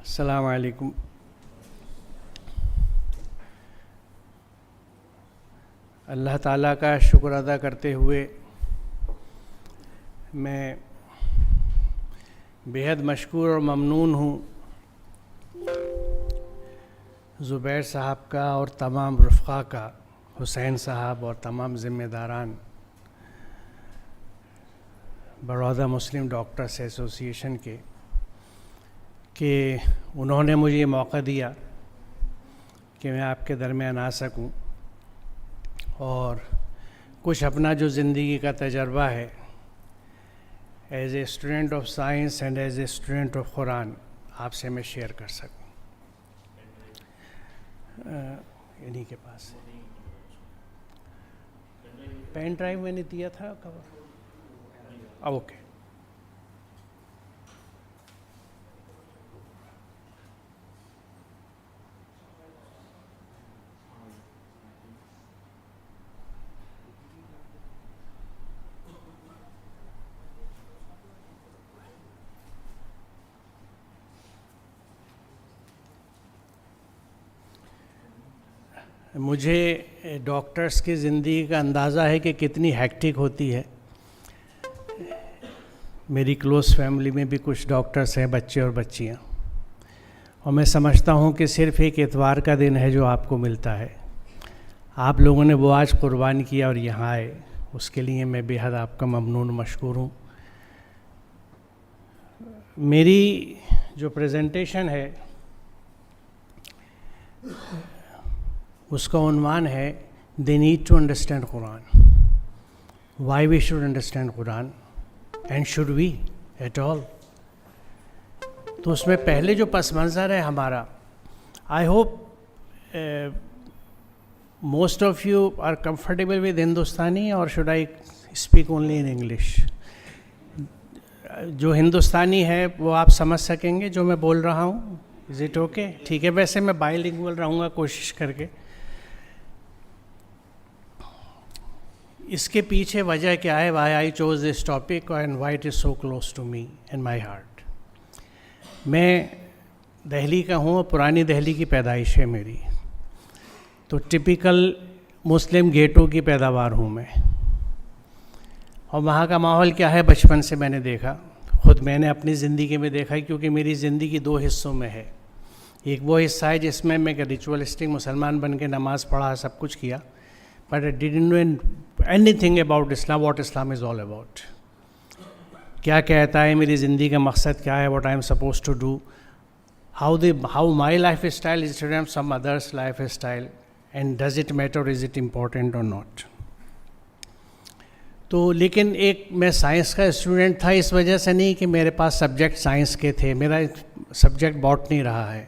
السلام علیکم. اللہ تعالیٰ کا شکر ادا کرتے ہوئے میں بے حد مشکور اور ممنون ہوں زبیر صاحب کا اور تمام رفقا کا، حسین صاحب اور تمام ذمہ داران بڑودہ مسلم ڈاکٹرس ایسوسی ایشن کے، کہ انہوں نے مجھے یہ موقع دیا کہ میں آپ کے درمیان آ سکوں اور کچھ اپنا جو زندگی کا تجربہ ہے as a student of science and as a student of Quran آپ سے میں شیئر کر سکوں. انہی کے پاس پین ڈرائیو میں نے دیا تھا کور. اوکے. مجھے ڈاکٹرس کی زندگی کا اندازہ ہے کہ کتنی ہیکٹک ہوتی ہے. میری کلوز فیملی میں بھی کچھ ڈاکٹرس ہیں، بچے اور بچیاں، اور میں سمجھتا ہوں کہ صرف ایک اتوار کا دن ہے جو آپ کو ملتا ہے. آپ لوگوں نے وہ آج قربان کیا اور یہاں آئے، اس کے لیے میں بے حد آپ کا ممنون مشکور ہوں. میری جو پریزنٹیشن ہے اس کا عنوان ہے "They need to understand Quran. Why we should understand Quran and should we at all." تو اس میں پہلے جو پس منظر ہے ہمارا، I hope most of you are comfortable with Hindustani or should I speak only in English? جو ہندوستانی ہے وہ آپ سمجھ سکیں گے جو میں بول رہا ہوں. Is it okay? ٹھیک ہے. ویسے میں بائی لنگوئل رہوں گا کوشش کر کے. اس کے پیچھے وجہ کیا ہے، why I chose this topic and why it is so close to me and my heart. میں دہلی کا ہوں اور پرانی دہلی کی پیدائش ہے میری، تو ٹپیکل مسلم گیٹوں کی پیداوار ہوں میں. اور وہاں کا ماحول کیا ہے بچپن سے میں نے دیکھا، خود میں نے اپنی زندگی میں دیکھا، کیونکہ میری زندگی دو حصوں میں ہے. ایک وہ حصہ ہے جس میں ریچولسٹک مسلمان بن کے نماز پڑھا، سب کچھ کیا، but I didn't know anything about Islam, what Islam is all about. کیا کہتا ہے، میری زندگی کا مقصد کیا ہے، what I am supposed to do, how my lifestyle is different from some others' lifestyle, and does it matter, is it important or not. تو لیکن ایک میں سائنس کا اسٹوڈنٹ تھا، اس وجہ سے نہیں کہ میرے پاس سبجیکٹ سائنس کے تھے، میرا سبجیکٹ باٹنی رہا ہے.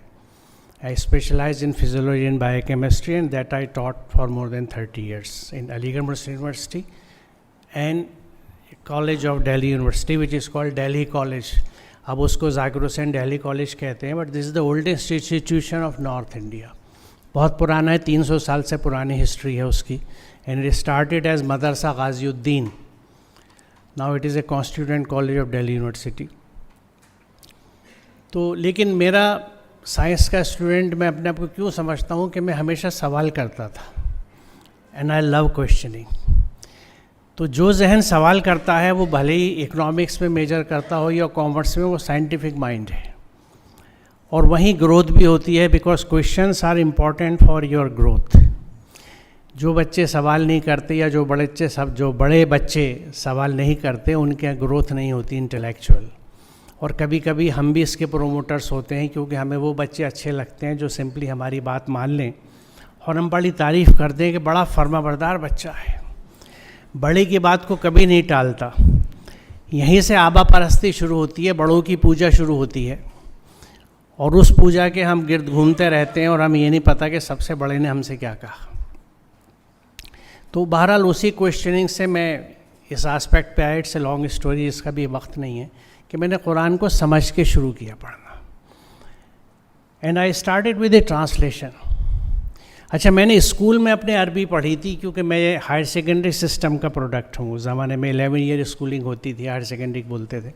I specialized in physiology and biochemistry, and that I taught for more than 30 years in Aligarh Muslim University and College of Delhi University, which is called Delhi College. اب اس کو ذاکر حسین Delhi college کہتے ہیں، but this is the oldest institution of North India. بہت پرانا ہے، 300 سال سے پرانی ہسٹری ہے اس کی. And it started as Madrasa Ghazi Uddin. Now it is a constituent college of Delhi University. تو لیکن میرا سائنس کا اسٹوڈنٹ میں اپنے آپ کو کیوں سمجھتا ہوں کہ میں ہمیشہ سوال کرتا تھا، اینڈ آئی لو کویشچننگ. تو جو ذہن سوال کرتا ہے وہ بھلے ہی اکنامکس میں میجر کرتا ہو یا کامرس میں، وہ سائنٹیفک مائنڈ ہے، اور وہیں گروتھ بھی ہوتی ہے، because questions are important for your growth. جو بچے سوال نہیں کرتے یا جو بڑے بچے سوال نہیں کرتے، ان کے گروتھ نہیں ہوتی انٹلیکچوئل. اور کبھی کبھی ہم بھی اس کے پروموٹرس ہوتے ہیں، کیونکہ ہمیں وہ بچے اچھے لگتے ہیں جو سمپلی ہماری بات مان لیں، اور ہم بڑی تعریف کرتے ہیں کہ بڑا فرما بردار بچہ ہے، بڑے کی بات کو کبھی نہیں ٹالتا. یہیں سے آبا پرستی شروع ہوتی ہے، بڑوں کی پوجا شروع ہوتی ہے، اور اس پوجا کے ہم گرد گھومتے رہتے ہیں، اور ہمیں یہ نہیں پتہ کہ سب سے بڑے نے ہم سے کیا کہا. تو بہرحال اسی کویشچننگ سے میں اس آسپیکٹ پہ آیا. اٹس اے لانگ اسٹوری، اس کا بھی وقت نہیں ہے، کہ میں نے قرآن کو سمجھ کے شروع کیا پڑھنا. And I started with a translation. اچھا، میں نے اسکول میں اپنے عربی پڑھی تھی، کیونکہ میں ہائر سیکنڈری سسٹم کا پروڈکٹ ہوں. اس زمانے میں 11 ایئر اسکولنگ ہوتی تھی، ہائر سیکنڈری بولتے تھے.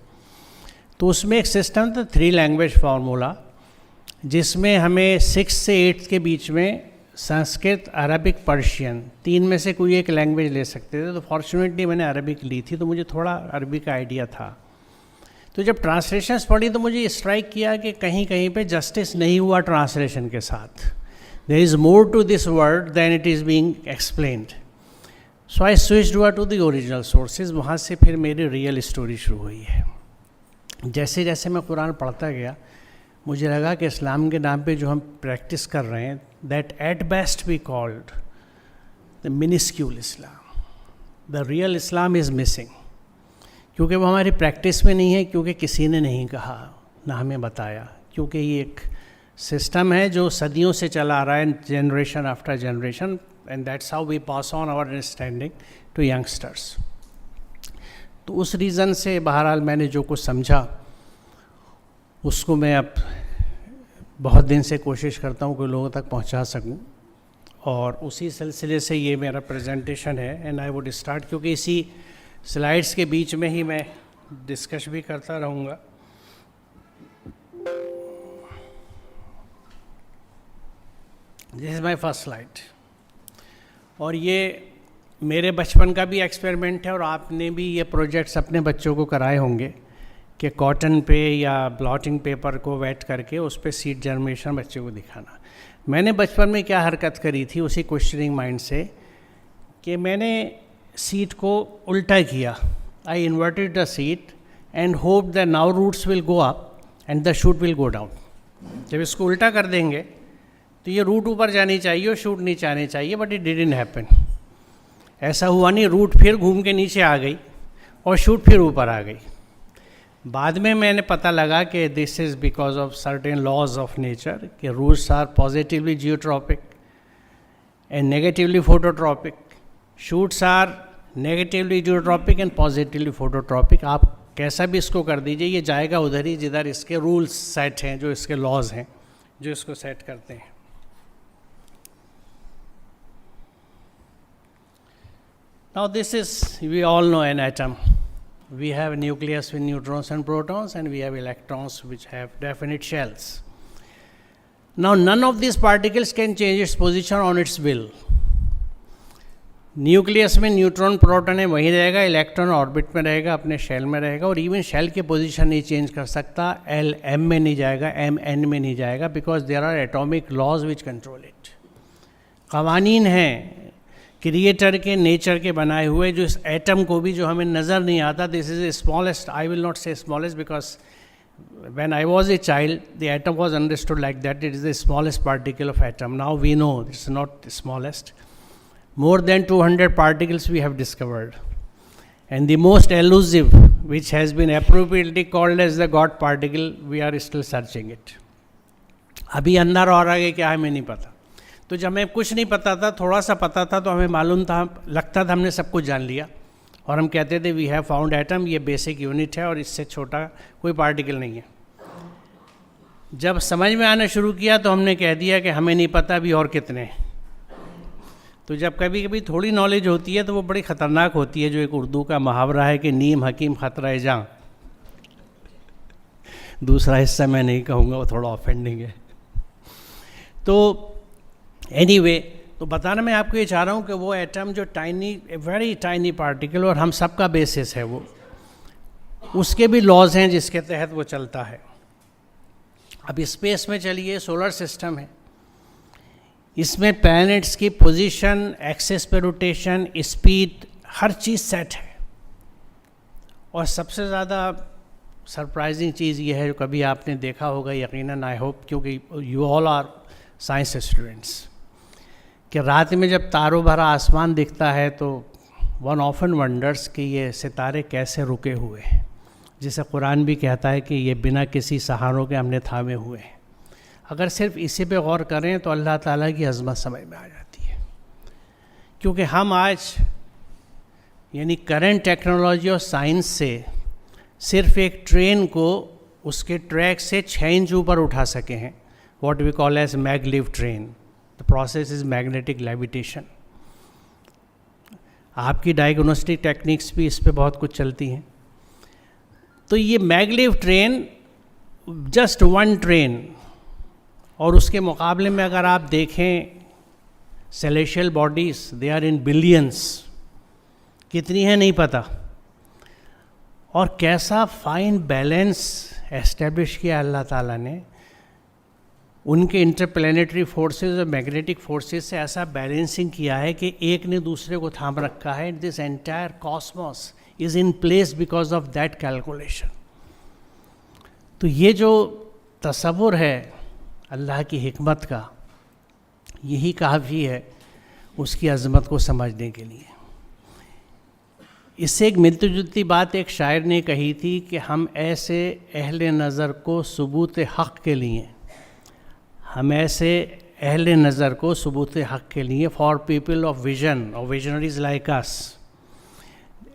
تو اس میں ایک سسٹم تھا 3 لینگویج فارمولا. جس میں ہمیں 6 سے 8 کے بیچ میں سنسکرت، عربک، پرشین 3 میں سے کوئی ایک لینگویج لے سکتے تھے. تو فارچونیٹلی میں نے عربک لی تھی، تو مجھے تھوڑا عربی کا آئیڈیا تھا. تو جب ٹرانسلیشنس پڑھی تو مجھے اسٹرائک کیا کہ کہیں کہیں پہ جسٹس نہیں ہوا ٹرانسلیشن کے ساتھ. There is more to this word than it is being explained. So I switched over to the original sources. وہاں سے پھر میری ریئل اسٹوری شروع ہوئی ہے. جیسے جیسے میں قرآن پڑھتا گیا مجھے لگا کہ اسلام کے نام پہ جو ہم پریکٹس کر رہے ہیں that at best be called the minuscule Islam. The real Islam is missing. کیونکہ وہ ہماری پریکٹس میں نہیں ہے، کیونکہ کسی نے نہیں کہا نہ ہمیں بتایا، کیونکہ یہ ایک سسٹم ہے جو صدیوں سے چلا آ رہا ہے، generation after generation, and that's how we pass on our understanding to youngsters. تو اس ریزن سے بہرحال میں نے جو کچھ سمجھا اس کو میں اب بہت دن سے کوشش کرتا ہوں کہ لوگوں تک پہنچا سکوں، اور اسی سلسلے سے یہ میرا پریزنٹیشن ہے. اینڈ آئی ووڈ اسٹارٹ، کیونکہ اسی سلائڈس کے بیچ میں ہی میں ڈسکس بھی کرتا رہوں گا. دس از مائی فرسٹ سلائڈ. اور یہ میرے بچپن کا بھی ایکسپیریمنٹ ہے، اور آپ نے بھی یہ پروجیکٹس اپنے بچوں کو کرائے ہوں گے کہ کاٹن پہ یا بلاٹنگ پیپر کو ویٹ کر کے اس پہ سیڈ جرمیشن بچے کو دکھانا. میں نے بچپن میں کیا حرکت کری تھی اسی کوشچننگ مائنڈ سے کہ میں نے سیٹ کو الٹا کیا. I inverted the set and hope the now roots will go up and the shoot will go down. جب اس کو الٹا کر دیں گے تو یہ روٹ اوپر جانی چاہیے اور شوٹ نیچے آنی چاہیے، بٹ اٹ ڈیڈنٹ ہیپن. ایسا ہوا نہیں، روٹ پھر گھوم کے نیچے آ گئی اور شوٹ پھر اوپر آ گئی. بعد میں نے پتہ لگا کہ this is because of certain laws of nature, کہ roots are positively geotropic and negatively phototropic. Shoots are negatively geotropic and positively phototropic. آپ کیسا بھی اس کو کر دیجئے یہ جائے گا ادھر ہی جدھر اس کے رولس سیٹ ہیں، جو اس کے لاز ہیں جو اس کو سیٹ کرتے ہیں. Now this is, we all know an atom. We have a nucleus with neutrons and protons, and we have electrons which have definite shells. Now none of these particles can change its position on its will. Nucleus میں neutron proton ہے وہیں رہے گا، electron orbit میں رہے گا، اپنے shell میں رہے گا، اور ایون شیل کی پوزیشن نہیں چینج کر سکتا. ایل ایم میں نہیں جائے گا، ایم این میں نہیں جائے گا، because there are atomic laws which control it. قوانین ہیں کریٹر کے، نیچر کے بنائے ہوئے، جو اس ایٹم کو بھی جو ہمیں نظر نہیں آتا. دس is a smallest, I will not سے smallest because when I was a child the atom was understood like that. It is the smallest particle of atom. Now we know it's not the smallest. More than 200 particles we have discovered, and the most elusive, which has been appropriately called as the God particle, we are still searching it. ابھی اندر اور آگے کیا ہمیں نہیں پتا. تو جب ہمیں کچھ نہیں پتا تھا، تھوڑا سا پتا تھا تو ہمیں معلوم تھا، لگتا تھا ہم نے سب کچھ جان لیا، اور ہم کہتے تھے وی ہیو فاؤنڈ ایٹم، یہ بیسک یونٹ ہے اور اس سے چھوٹا کوئی پارٹیکل نہیں ہے. جب سمجھ میں آنا شروع کیا تو ہم نے کہہ دیا کہ ہمیں نہیں پتا بھی اور کتنے. تو جب کبھی کبھی تھوڑی نالج ہوتی ہے تو وہ بڑی خطرناک ہوتی ہے، جو ایک اردو کا محاورہ ہے کہ نیم حکیم خطرہ جاں. دوسرا حصہ میں نہیں کہوں گا، وہ تھوڑا آفینڈنگ ہے. تو اینی وے، تو بتانا میں آپ کو یہ چاہ رہا ہوں کہ وہ ایٹم جو ٹائنی، ویری ٹائنی پارٹیکل، اور ہم سب کا بیسس ہے وہ، اس کے بھی لاز ہیں جس کے تحت وہ چلتا ہے. اب اسپیس میں چلیے، سولر سسٹم ہے، اس میں پلینٹس کی پوزیشن، ایکسس پہ روٹیشن، اسپیڈ، ہر چیز سیٹ ہے. اور سب سے زیادہ سرپرائزنگ چیز یہ ہے جو کبھی آپ نے دیکھا ہوگا یقیناً، آئی ہوپ، کیونکہ you all are science students, کہ رات میں جب تاروں بھرا آسمان دکھتا ہے تو ون آفن ونڈرس کہ یہ ستارے کیسے رکے ہوئے ہیں، جسے قرآن بھی کہتا ہے کہ یہ بنا کسی سہاروں کے ہم نے تھامے ہوئے ہیں. اگر صرف اسی پہ غور کریں تو اللہ تعالیٰ کی عظمت سمجھ میں آ جاتی ہے. کیونکہ ہم آج یعنی کرنٹ ٹیکنالوجی اور سائنس سے صرف ایک ٹرین کو اس کے ٹریک سے 6 انچ اوپر اٹھا سکے ہیں، what we call as maglev train. The process is magnetic levitation. آپ کی ڈائگنوسٹک ٹیکنیکس بھی اس پہ بہت کچھ چلتی ہیں. تو یہ maglev train, just one train اور اس کے مقابلے میں اگر آپ دیکھیں celestial bodies they are in balance, کتنی ہیں نہیں پتہ، اور کیسا فائن بیلنس اسٹیبلش کیا اللہ تعالیٰ نے، ان کے انٹر پلانیٹری فورسز اور میگنیٹک فورسز سے ایسا بیلنسنگ کیا ہے کہ ایک نے دوسرے کو تھام رکھا ہے. This entire cosmos is in place because of that calculation. تو یہ جو تصور ہے اللہ کی حکمت کا، یہی کافی ہے اس کی عظمت کو سمجھنے کے لیے. اس سے ایک ملتی جلتی بات ایک شاعر نے کہی تھی کہ ہم ایسے اہل نظر کو ثبوت حق کے لیے، ہم ایسے اہل نظر کو ثبوت حق کے لیے، فار پیپل آف ویژن اور visionaries like us,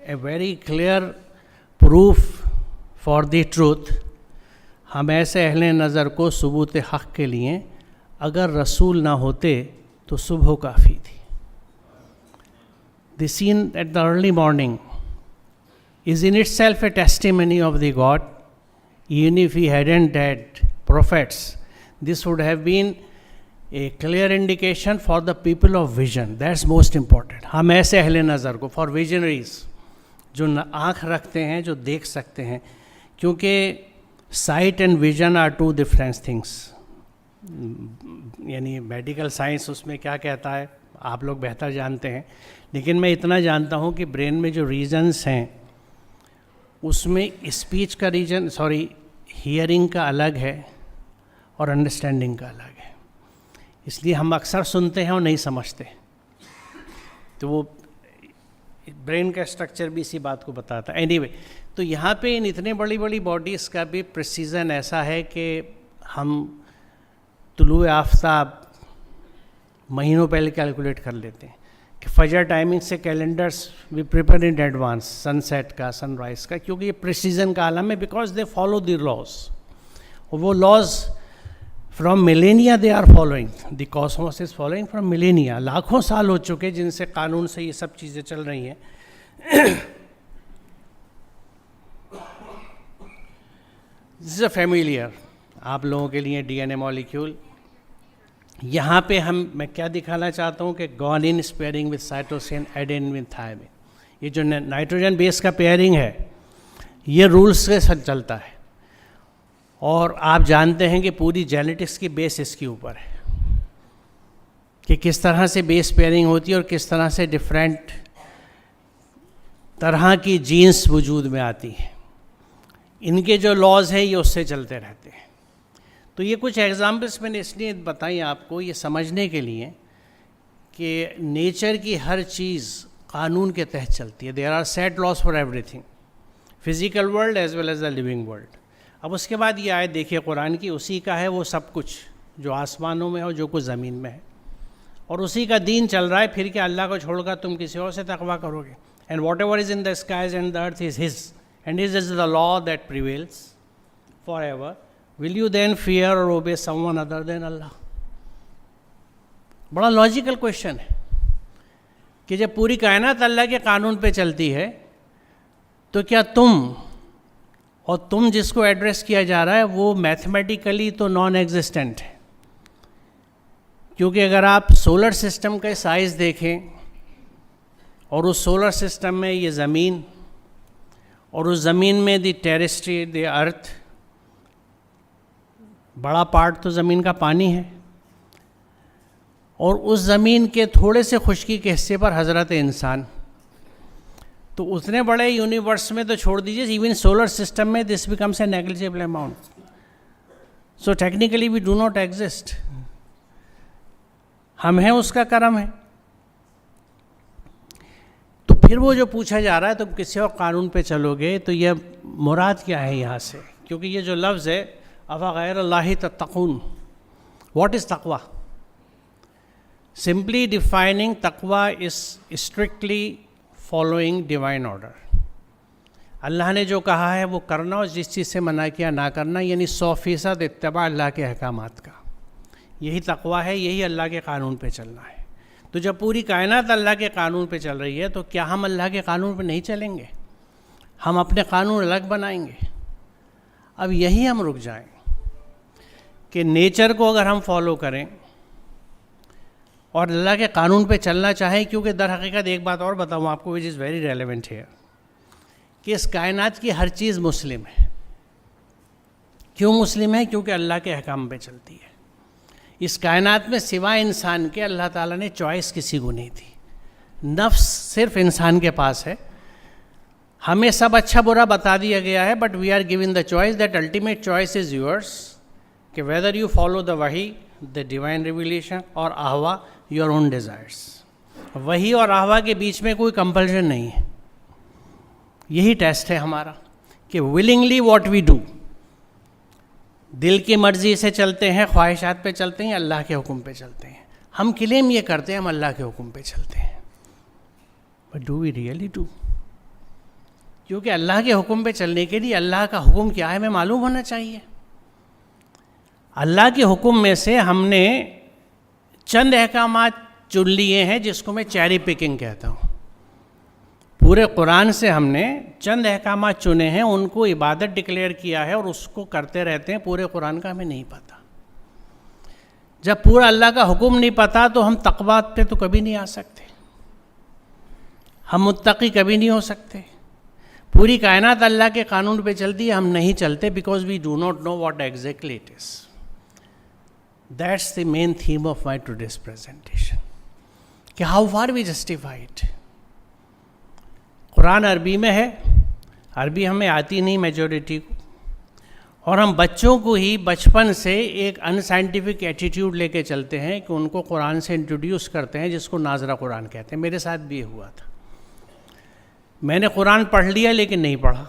a very clear proof for the truth. ہم ایسے اہل نظر کو ثبوت حق کے لیے، اگر رسول نہ ہوتے تو صبح کافی تھی. The scene at the early morning is in itself a testimony of the God. Even if he hadn't had prophets, this would have been a clear indication for the people of vision. That's most important. ہم ایسے اہل نظر کو، for visionaries، جو آنکھ رکھتے ہیں، جو دیکھ سکتے ہیں، کیونکہ sight and vision are two different things. یعنی میڈیکل سائنس اس میں کیا کہتا ہے آپ لوگ بہتر جانتے ہیں، لیکن میں اتنا جانتا ہوں کہ برین میں جو ریجنس ہیں اس میں اسپیچ کا ریجن ہیئرنگ کا الگ ہے اور انڈرسٹینڈنگ کا الگ ہے. اس لیے ہم اکثر سنتے ہیں اور نہیں سمجھتے. تو وہ برین کا اسٹرکچر بھی اسی بات کو بتاتا ہے. اینی وے، تو یہاں پہ ان اتنے بڑی بڑی باڈیز کا بھی پریسیزن ایسا ہے کہ ہم طلوع آفتاب مہینوں پہلے کیلکولیٹ کر لیتے ہیں کہ فجر ٹائمنگ سے calendars we prepare in advance, sunset کا، سن رائز کا، کیونکہ یہ پریسیزن کا عالم ہے، because they follow the laws. اور وہ laws from millennia they are following, the cosmos is following from millennia. لاکھوں سال ہو چکے جن سے قانون سے یہ سب چیزیں چل رہی ہیں. دس از اے فیملیئر آپ لوگوں کے لیے ڈی این اے مالیکیول. یہاں پہ میں کیا دکھانا چاہتا ہوں کہ گوانین از پیئرنگ وتھ سائٹوسین، ایڈین وتھ تھائمین. یہ جو نائٹروجن بیس کا پیئرنگ ہے یہ رولز کے ساتھ چلتا ہے، اور آپ جانتے ہیں کہ پوری جینیٹکس کی بیس اس کے اوپر ہے کہ کس طرح سے بیس پیئرنگ ہوتی ہے اور کس طرح سے ڈفرینٹ طرح کی جینس وجود میں آتی ہیں. ان کے جو لاز ہیں یہ اس سے چلتے رہتے ہیں. تو یہ کچھ ایگزامپلس میں نے اس لیے بتائیں آپ کو، یہ سمجھنے کے لیے کہ نیچر کی ہر چیز قانون کے تحت چلتی ہے. There are set laws for everything, physical world as well as the living world. اب اس کے بعد یہ آیت دیکھیے قرآن کی، اسی کا ہے وہ سب کچھ جو آسمانوں میں ہے اور جو کچھ زمین میں ہے، اور اسی کا دین چل رہا ہے. پھر کیا اللہ کو چھوڑ کر تم کسی اور سے تقویٰ کرو گے؟ And what ever is in the skies and the earth is his, and his is the law that prevails for ever. Will you then fear or obey someone other than Allah? بڑا logical question ہے کہ جب پوری کائنات اللہ کے قانون پہ چلتی ہے تو کیا تم جس کو ایڈریس کیا جا رہا ہے وہ میتھمیٹیکلی تو نان ایگزسٹنٹ ہے. کیونکہ اگر آپ سولر سسٹم کا سائز دیکھیں اور اس سولر سسٹم میں یہ زمین اور اس زمین میں دی ٹیرسٹری، دی ارتھ، بڑا پارٹ تو زمین کا پانی ہے، اور اس زمین کے تھوڑے سے خشکی کے حصے پر حضرت انسان. تو اتنے بڑے یونیورس میں تو چھوڑ دیجیے، ایون سولر سسٹم میں this becomes a negligible amount. So technically we do not exist. ہم ہیں اس کا کرم ہے. تو پھر وہ جو پوچھا جا رہا ہے تم کسی اور قانون پہ چلو گے، تو یہ مراد کیا ہے یہاں سے؟ کیونکہ یہ جو لفظ ہے أَفَغَيْرَ اللَّهِ تَتَّقُونَ، what is taqwa? Simply defining taqwa is strictly following divine order. اللہ نے جو کہا ہے وہ کرنا، اور جس چیز سے منع کیا نہ کرنا، یعنی 100% اتباع اللہ کے احکامات کا. یہی تقویٰ ہے، یہی اللہ کے قانون پہ چلنا ہے. تو جب پوری کائنات اللہ کے قانون پہ چل رہی ہے تو کیا ہم اللہ کے قانون پہ نہیں چلیں گے؟ ہم اپنے قانون الگ بنائیں گے؟ اب یہی ہم رک جائیں کہ نیچر کو اگر ہم فالو کریں اور اللہ کے قانون پہ چلنا چاہیں، کیونکہ در حقیقت ایک بات اور بتاؤں آپ کو وچ از ویری ریلیونٹ ہے، کہ اس کائنات کی ہر چیز مسلم ہے. کیوں مسلم ہے؟ کیونکہ اللہ کے احکام پہ چلتی ہے. اس کائنات میں سوائے انسان کے اللہ تعالیٰ نے چوائس کسی کو نہیں دی. نفس صرف انسان کے پاس ہے. ہمیں سب اچھا برا بتا دیا گیا ہے، but we are given the choice. That ultimate choice is yours, کہ ویدر یو فالو دا وحی، دا ڈیوائن ریویلیشن، اور احوا، یور اون ڈیزائرس. وحی اور احوا کے بیچ میں کوئی کمپلشن نہیں ہے. یہی ٹیسٹ ہے ہمارا کہ ولنگلی واٹ وی ڈو، دل کی مرضی سے چلتے ہیں، خواہشات پہ چلتے ہیں، اللہ کے حکم پہ چلتے ہیں. ہم کلیم یہ کرتے ہیں ہم اللہ کے حکم پہ چلتے ہیں، but do we really do? کیونکہ اللہ کے حکم پہ چلنے کے لیے اللہ کا حکم کیا ہے ہمیں معلوم ہونا چاہیے. اللہ کے حکم میں سے ہم نے چند احکامات چن لیے ہیں جس کو میں چیری پکنگ کہتا ہوں. پورے قرآن سے ہم نے چند احکامات چنے ہیں، ان کو عبادت ڈکلیئر کیا ہے اور اس کو کرتے رہتے ہیں. پورے قرآن کا ہمیں نہیں پتہ. جب پورا اللہ کا حکم نہیں پتہ تو ہم تقویٰ پہ تو کبھی نہیں آ سکتے، ہم متقی کبھی نہیں ہو سکتے. پوری کائنات اللہ کے قانون پہ چلتی ہے، ہم نہیں چلتے because we do not know what exactly it is. That's the main theme of my today's presentation, کہ how far we justified. Quran عربی میں ہے، عربی ہمیں آتی نہیں میجورٹی کو، اور ہم بچوں کو ہی بچپن سے ایک ان سائنٹیفک ایٹیٹیوڈ لے کے چلتے ہیں کہ ان کو قرآن سے انٹروڈیوس کرتے ہیں، جس کو ناظرہ قرآن کہتے ہیں. میرے ساتھ بھی یہ ہوا تھا. میں نے قرآن پڑھ لیا لیکن نہیں پڑھا،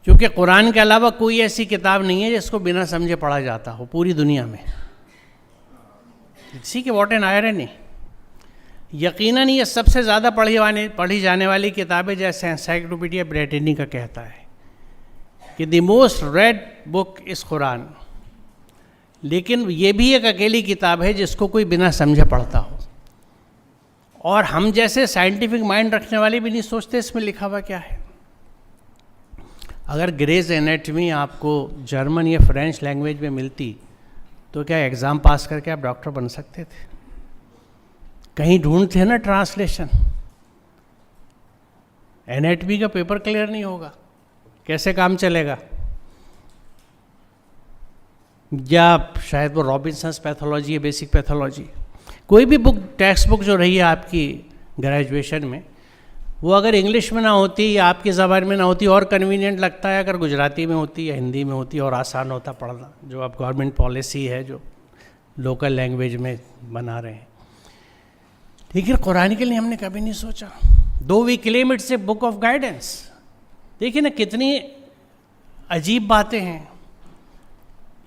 کیونکہ قرآن کے علاوہ کوئی ایسی کتاب نہیں ہے جس کو بنا سمجھے پڑھا جاتا ہو پوری دنیا میں. اسی کے واٹ این آئرنی. یقیناً یہ سب سے زیادہ پڑھی جانے والی کتابیں، جیسے انسائکلوپیڈیا بریٹینیکا کہتا ہے کہ دی موسٹ ریڈ بک از قرآن. لیکن یہ بھی ایک اکیلی کتاب ہے جس کو کوئی بنا سمجھے پڑھتا ہو، اور ہم جیسے سائنٹیفک مائنڈ رکھنے والے بھی نہیں سوچتے اس میں لکھا ہوا کیا ہے. اگر گریز اینیٹمی آپ کو جرمن یا فرینچ لینگویج میں ملتی تو کیا ایگزام پاس کر کے آپ ڈاکٹر بن سکتے تھے؟ کہیں ڈھونڈتے نا ٹرانسلیشن. اینیٹمی کا پیپر کلیئر نہیں ہوگا، کیسے کام چلے گا؟ یا شاید وہ رابنسنس پیتھولوجی ہے، بیسک پیتھولوجی، کوئی بھی بک، ٹیکسٹ بک جو رہی ہے آپ کی گریجویشن میں، وہ اگر انگلش میں نہ ہوتی یا آپ کی زبان میں نہ ہوتی، اور کنوینئنٹ لگتا ہے اگر گجراتی میں ہوتی یا ہندی میں ہوتی، اور آسان ہوتا پڑھنا. جو اب گورنمنٹ پالیسی ہے جو لوکل لینگویج میں بنا رہے ہیں. لیکن قرآن کے لیے ہم نے کبھی نہیں سوچا. Though we claim it's a book of guidance. دیکھیں نا کتنی عجیب باتیں ہیں.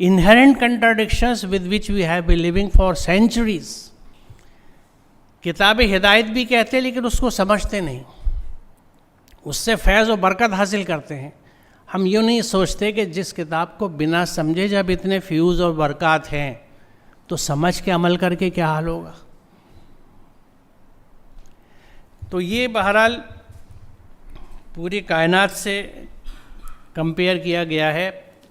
Inherent contradictions with which we have been living for centuries. کتاب ہدایت بھی کہتے ہیں لیکن اس کو سمجھتے نہیں، اس سے فیض و برکت حاصل کرتے ہیں. ہم یوں نہیں سوچتے کہ جس کتاب کو بنا سمجھے جب اتنے فیوز اور برکات ہیں تو سمجھ کے عمل کر کے کیا حال ہوگا. تو یہ بہرحال پوری کائنات سے کمپیئر کیا گیا ہے.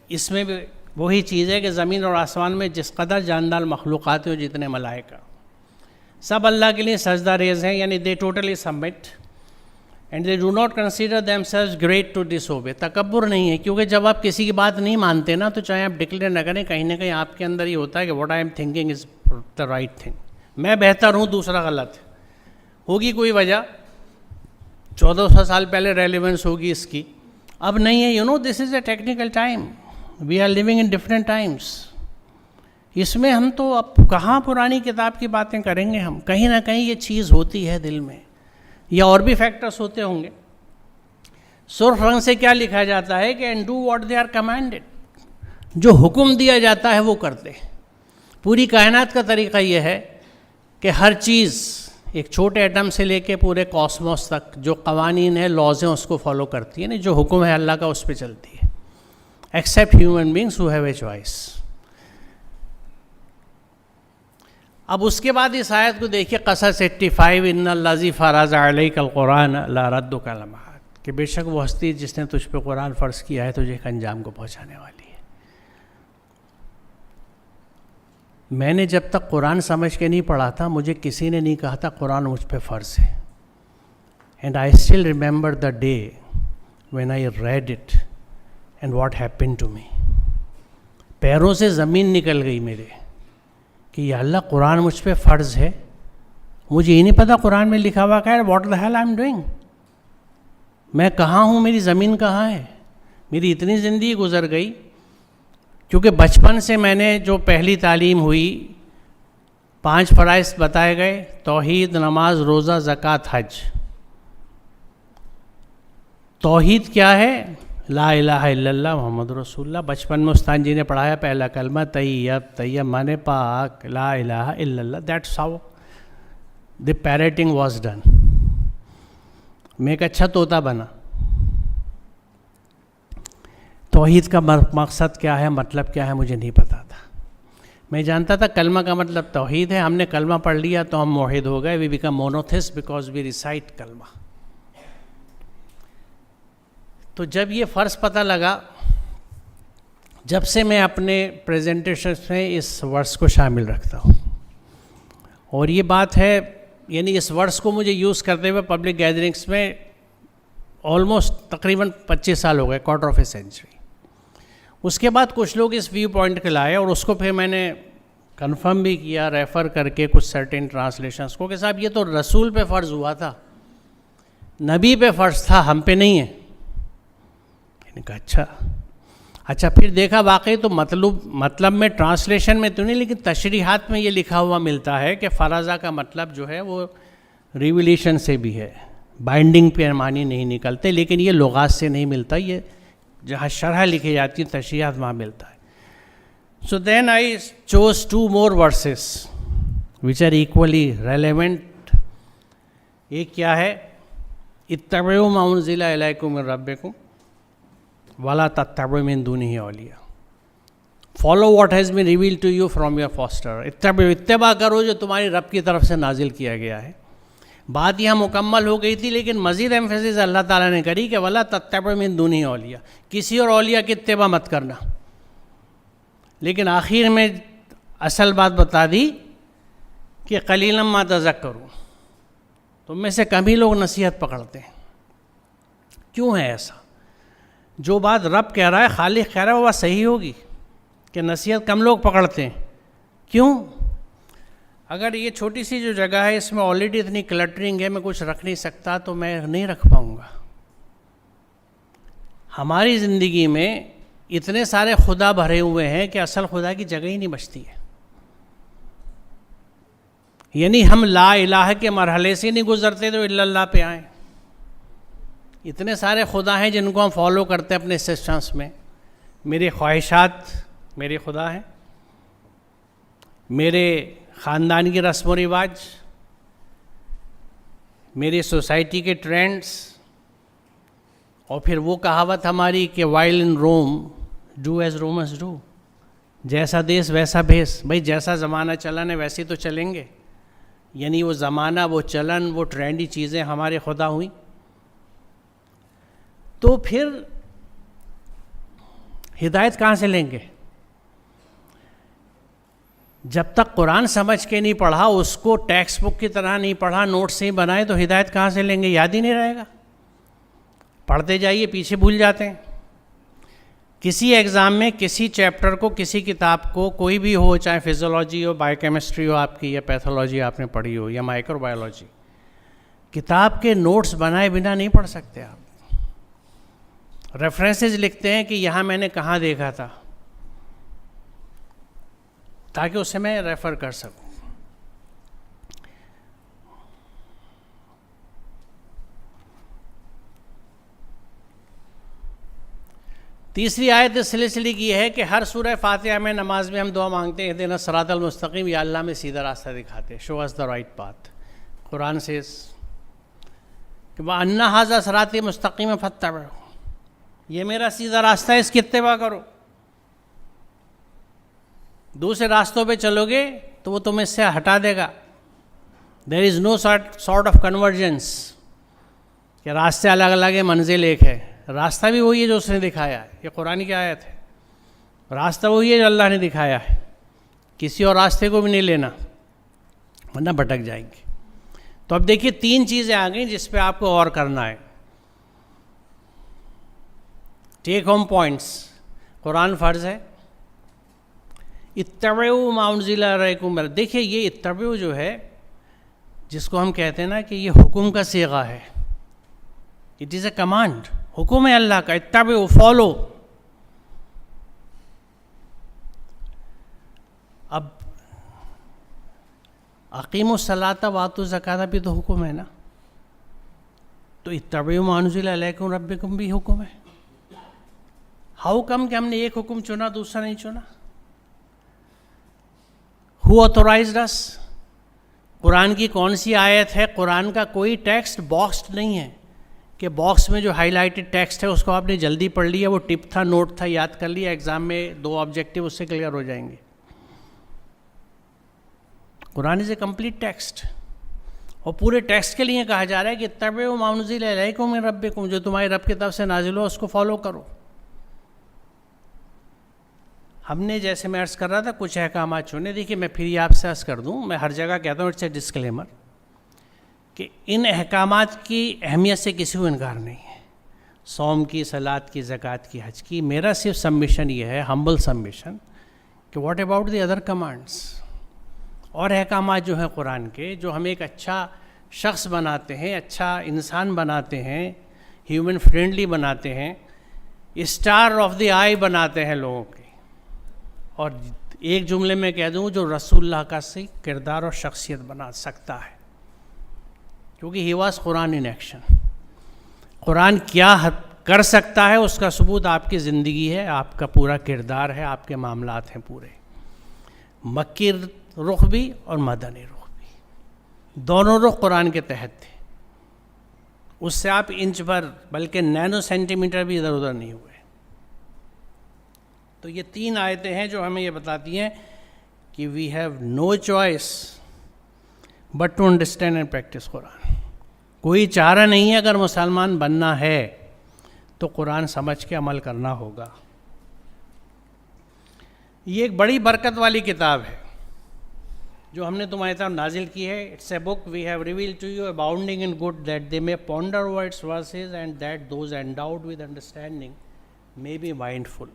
اس میں بھی وہی چیز ہے کہ زمین اور آسمان میں جس قدر جاندار مخلوقات ہیں اور جتنے ملائکہ، سب اللہ کے لیے سجدہ ریز ہیں. یعنی they totally submit and they do not consider themselves great to disobey. تکبر نہیں ہے، کیونکہ جب آپ کسی کی بات نہیں مانتے نا تو چاہے آپ ڈکلیئر نہ کریں، کہیں نہ کہیں آپ کے اندر یہ ہوتا ہے کہ what I am thinking is the right thing. میں بہتر ہوں، دوسرا غلط ہے. ہوگی کوئی وجہ، 1400 سال پہلے ریلیونس ہوگی اس کی، اب نہیں ہے. You know this is a technical time, we are living in different times. اس میں ہم تو اب کہاں پرانی کتاب کی باتیں کریں گے. ہم کہیں نہ کہیں یہ چیز ہوتی ہے دل میں، یا اور بھی فیکٹرز ہوتے ہوں گے. سرخ رنگ سے کیا لکھا جاتا ہے کہ and do what they are commanded. جو حکم دیا جاتا ہے وہ کرتے. پوری کائنات کا طریقہ یہ ہے کہ ہر چیز ایک چھوٹے ایٹم سے لے کے پورے کاسموس تک جو قوانین ہیں، لاز ہیں، اس کو فالو کرتی ہے. جو حکم ہے اللہ کا اس پہ چلتی ہے، accept human beings who have a choice. اب اس کے بعد اس آیت کو دیکھیے، قصص 85، ان الذی فرض علیک القرآن لا ردک لمحات، کہ بے شک وہ ہستی جس نے تجھ پہ قرآن فرض کیا ہے تجھے ایک انجام کو پہنچانے والی ہے. میں نے جب تک قرآن سمجھ کے نہیں پڑھا تھا مجھے کسی نے نہیں کہا تھا قرآن مجھ پہ فرض ہے. And I still remember the day when I read it and what happen to me. پیروں سے زمین نکل گئی میرے کہ یا اللہ قرآن مجھ پہ فرض ہے. مجھے یہ نہیں پتا قرآن میں لکھا ہوا کیا ہے. What the hell I am doing. میں کہاں ہوں, میری زمین کہاں ہے. میری اتنی زندگی گزر گئی کیونکہ بچپن سے میں نے جو پہلی تعلیم ہوئی 5 فرائض بتائے گئے, توحید, نماز, روزہ, زکوٰۃ, حج. توحید کیا ہے؟ لا الہ الا اللہ محمد رسول اللہ. بچپن میں استاد جی نے پڑھایا پہلا کلمہ طیب مانے پاک, لا الہ الا اللہ. That's how the parenting was done. میں ایک اچھا طوطا بنا. توحید کا مقصد کیا ہے, مطلب کیا ہے, مجھے نہیں پتا تھا. میں جانتا تھا کلمہ کا مطلب توحید ہے. ہم نے کلمہ پڑھ لیا تو ہم موحد ہو گئے. We became monotheist because we recite کلمہ. تو جب یہ فرض پتہ لگا, جب سے میں اپنے پریزنٹیشنز میں اس ورس کو شامل رکھتا ہوں. اور یہ بات ہے, یعنی اس ورس کو مجھے یوز کرتے ہوئے پبلک گیدرنگس میں آلموسٹ تقریباً 25 سال ہو گئے, کوارٹر آف اے سینچری. اس کے بعد کچھ لوگ اس ویو پوائنٹ کے لائے اور اس کو پھر میں نے کنفرم بھی کیا ریفر کر کے کچھ سرٹن ٹرانسلیشنس کو کہ صاحب یہ تو رسول پہ فرض ہوا تھا, نبی پہ فرض تھا, ہم پہ نہیں ہے. میں نے کہا اچھا. پھر دیکھا واقعی تو مطلب میں ٹرانسلیشن میں تو نہیں, لیکن تشریحات میں یہ لکھا ہوا ملتا ہے کہ فرضہ کا مطلب جو ہے وہ ریویلیشن سے بھی ہے, بائنڈنگ پہ معنی نہیں نکلتے, لیکن یہ لغات سے نہیں ملتا. یہ جہاں شرح لکھی جاتی ہے تشریحات وہاں ملتا ہے. سو دین آئی choose 2 more verses which are equally relevant. ایک کیا ہے, اتبعوا ما انزل الیکم من ربکم ولا تتبعوا من دونہ اولیاء. Follow what has been revealed to you from your foster. اتباع کرو جو تمہاری رب کی طرف سے نازل کیا گیا ہے. بات یہاں مکمل ہو گئی تھی, لیکن مزید ایمفیسس اللہ تعالیٰ نے کری کہ ولا تتبعوا من دونہ اولیاء, کسی اور اولیاء کی اتباع مت کرنا. لیکن آخر میں اصل بات بتا دی کہ قلیلا ما تذکرون. تم میں سے کم ہی لوگ نصیحت پکڑتے ہیں. کیوں ہے ایسا؟ جو بات رب کہہ رہا ہے, خالق کہہ رہا ہے, وہ بات صحیح ہوگی کہ نصیحت کم لوگ پکڑتے ہیں. کیوں؟ اگر یہ چھوٹی سی جو جگہ ہے اس میں آلریڈی اتنی کلٹرنگ ہے, میں کچھ رکھ نہیں سکتا, تو میں نہیں رکھ پاؤں گا. ہماری زندگی میں اتنے سارے خدا بھرے ہوئے ہیں کہ اصل خدا کی جگہ ہی نہیں بچتی ہے. یعنی ہم لا الہ کے مرحلے سے نہیں گزرتے تو الا اللہ پہ آئیں. اتنے سارے خدا ہیں جن کو ہم فالو کرتے ہیں اپنے سسٹمس میں. میری خواہشات میرے خدا ہیں, میرے خاندان کی رسم و رواج, میری سوسائٹی کے ٹرینڈز, اور پھر وہ کہاوت ہماری کہ while in Rome do as Romans do. جیسا دیس ویسا بھیس. بھائی جیسا زمانہ چلن ہے ویسے تو چلیں گے. یعنی وہ زمانہ, وہ چلن, وہ ٹرینڈی چیزیں ہمارے خدا ہوئیں. تو پھر ہدایت کہاں سے لیں گے؟ جب تک قرآن سمجھ کے نہیں پڑھا, اس کو ٹیکسٹ بک کی طرح نہیں پڑھا, نوٹ سے ہی بنائے, تو ہدایت کہاں سے لیں گے؟ یاد ہی نہیں رہے گا. پڑھتے جائیے, پیچھے بھول جاتے ہیں. کسی ایگزام میں کسی چیپٹر کو, کسی کتاب کو, کوئی بھی ہو, چاہے فزیولوجی ہو, بائیو کیمسٹری ہو آپ کی, یا پیتھولوجی آپ نے پڑھی ہو, یا مائکرو بایولوجی, کتاب کے نوٹس بنائے بنا نہیں پڑھ سکتے آپ. ریفرنسز لکھتے ہیں کہ یہاں میں نے کہاں دیکھا تھا, تاکہ اسے میں ریفر کر سکوں. تیسری آیت اس سلسلے کی ہے کہ ہر سورہ فاتحہ میں, نماز میں ہم دعا مانگتے ہیں اہدنا الصراط المستقیم, یا اللہ میں سیدھا راستہ دکھاتے, شو اس دا رائٹ پاتھ. قرآن سے کہ وَأَنَّ هَذَا صِرَاطِي مُسْتَقِيمًا فَاتَّبِعُوهُ, یہ میرا سیدھا راستہ ہے, اس کی اتباع کرو. دوسرے راستوں پہ چلو گے تو وہ تمہیں اس سے ہٹا دے گا. دیر از نو سارٹ آف کنورجنس کہ راستے الگ الگ ہیں, منزل ایک ہے. راستہ بھی وہی ہے جو اس نے دکھایا ہے. یہ قرآن کی آیت ہے. راستہ وہی ہے جو اللہ نے دکھایا ہے. کسی اور راستے کو بھی نہیں لینا ورنہ بھٹک جائیں گے. تو اب دیکھیے 3 چیزیں آ گئیں جس پہ آپ کو غور کرنا ہے. Take home points. قرآن فرض ہے. اتبعوا ما انزل الیکم. دیکھیے یہ اتبعوا جو ہے جس کو ہم کہتے ہیں نا کہ یہ حکم کا صیغہ ہے. It is a command. حکم ہے اللہ کا. اتبعوا, فالو. اب اقیموا الصلاۃ وآتوا الزکاۃ بھی تو حکم ہے نا. تو اتبعوا ما انزل الیکم ربکم بھی حکم ہے. ہاؤ کم کہ ہم نے ایک حکم چنا دوسرا نہیں چنا؟ ہو آتھورائزڈ اس؟ قرآن کی کون سی آیت ہے؟ قرآن کا کوئی ٹیکسٹ باکسڈ نہیں ہے کہ باکس میں جو ہائی لائٹڈ ٹیکسٹ ہے اس کو آپ نے جلدی پڑھ لیا, وہ ٹپ تھا, نوٹ تھا, یاد کر لیا, ایگزام میں 2 آبجیکٹیو اس سے کلیئر ہو جائیں گے. قرآن از اے کمپلیٹ ٹیکسٹ, اور پورے ٹیکسٹ کے لیے کہا جا رہا ہے کہ اتبعوا ما انزل الیکم من ربکم, جو تمہارے رب کی طرف سے نازل ہو اس کو فالو کرو. ہم نے جیسے میں عرض کر رہا تھا کچھ احکامات چنے. دیکھیے میں پھر یہ آپ سے عرض کر دوں, میں ہر جگہ کہتا ہوں, اٹس اے ڈسکلیمر, کہ ان احکامات کی اہمیت سے کسی کو انکار نہیں ہے. صوم کی, صلاۃ کی, زکوٰۃ کی, حج کی. میرا صرف سبمیشن یہ ہے, ہمبل سبمیشن, کہ what about the other commands. اور احکامات جو ہیں قرآن کے, جو ہمیں ایک اچھا شخص بناتے ہیں, اچھا انسان بناتے ہیں, ہیومن فرینڈلی بناتے ہیں, اسٹار آف دی آئی بناتے ہیں لوگوں کے. اور ایک جملے میں کہہ دوں, جو رسول اللہ کا سی کردار اور شخصیت بنا سکتا ہے, کیونکہ he was Quran in action. قرآن کیا کر سکتا ہے اس کا ثبوت آپ کی زندگی ہے, آپ کا پورا کردار ہے, آپ کے معاملات ہیں پورے. مکی رخ بھی اور مدنی رخ بھی, دونوں رخ قرآن کے تحت تھے. اس سے آپ انچ بھر بلکہ نینو سینٹی میٹر بھی ادھر ادھر نہیں ہوئے. تو یہ 3 آیتیں ہیں جو ہمیں یہ بتاتی ہیں کہ we have no choice but to understand and practice Quran. کوئی چارہ نہیں ہے, اگر مسلمان بننا ہے تو قرآن سمجھ کے عمل کرنا ہوگا. یہ ایک بڑی برکت والی کتاب ہے جو ہم نے تمہاری طرف نازل کی ہے. It's a book we have revealed to you abounding in good that they may ponder over its verses and that those endowed with understanding may be mindful.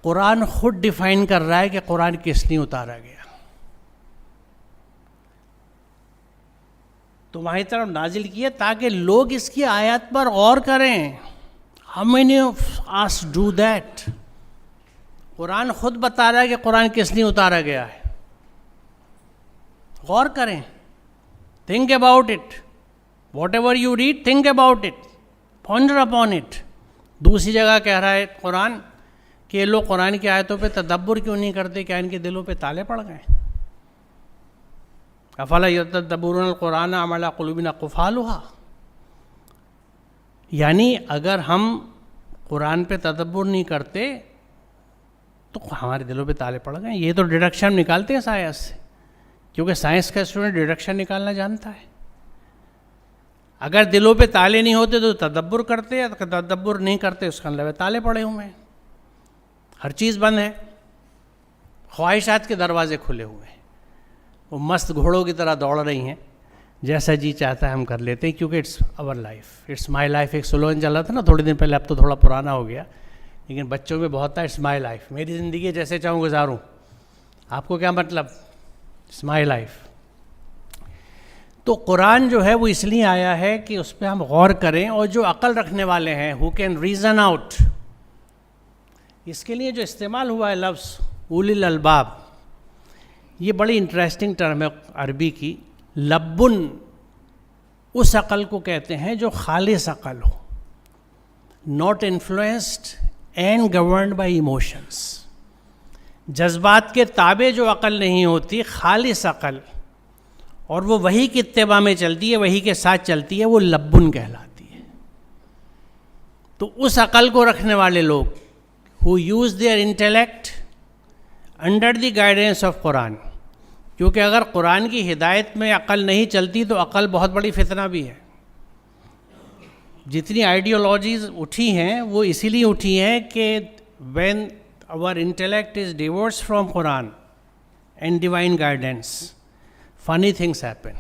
قرآن خود ڈیفائن کر رہا ہے کہ قرآن کس لیے اتارا گیا. تمہاری طرف نازل کیا تاکہ لوگ اس کی آیات پر غور کریں. How many of us do that? قرآن خود بتا رہا ہے کہ قرآن کس لیے اتارا گیا ہے. غور کریں. Think about it. Whatever you read, think about it. Ponder upon it. دوسری جگہ کہہ رہا ہے قرآن کہ یہ لوگ قرآن کی آیتوں پہ تدبر کیوں نہیں کرتے, کیا ان کے دلوں پہ تالے پڑ گئے؟ افلا یتدبرون القرآن ام علی قلوب اقفالها. یعنی اگر ہم قرآن پہ تدبر نہیں کرتے تو ہمارے دلوں پہ تالے پڑ گئے. یہ تو ڈیڈکشن نکالتے ہیں سائنس سے, کیونکہ سائنس کا اسٹوڈنٹ ڈیڈکشن نکالنا جانتا ہے. اگر دلوں پہ تالے نہیں ہوتے تو تدبر کرتے, تدبر نہیں کرتے اس کا مطلب تالے پڑے ہوئے ہیں, ہر چیز بند ہے, خواہشات کے دروازے کھلے ہوئے ہیں, وہ مست گھوڑوں کی طرح دوڑ رہی ہیں, جیسا جی چاہتا ہے ہم کر لیتے ہیں, کیونکہ it's our life, it's my life. ایک سلوگن چل رہا تھا نا تھوڑے دن پہلے, اب تو تھوڑا پرانا ہو گیا, لیکن بچوں میں بہت تھا, اٹس مائی لائف, میری زندگی جیسے چاہوں گزاروں. آپ کو کیا مطلب؟ It's my life. تو قرآن جو ہے وہ اس لیے آیا ہے کہ اس پہ ہم غور کریں, اور جو عقل رکھنے والے ہیں, ہو کین ریزن آؤٹ. اس کے لیے جو استعمال ہوا ہے لفظ اولی الالباب, یہ بڑی انٹرسٹنگ ٹرم ہے عربی کی. لبن اس عقل کو کہتے ہیں جو خالص عقل ہو, not influenced and governed by emotions. جذبات کے تابع جو عقل نہیں ہوتی, خالص عقل, اور وہ وحی کی اتباع میں چلتی ہے, وحی کے ساتھ چلتی ہے, وہ لبن کہلاتی ہے. تو اس عقل کو رکھنے والے لوگ who use their intellect under the guidance of قرآن, کیونکہ اگر قرآن کی ہدایت میں عقل نہیں چلتی تو عقل بہت بڑی فتنہ بھی ہے. جتنی آئیڈیالوجیز اٹھی ہیں وہ اسی لیے اٹھی ہیں کہ when our intellect is divorced from Quran and divine guidance, funny things happen.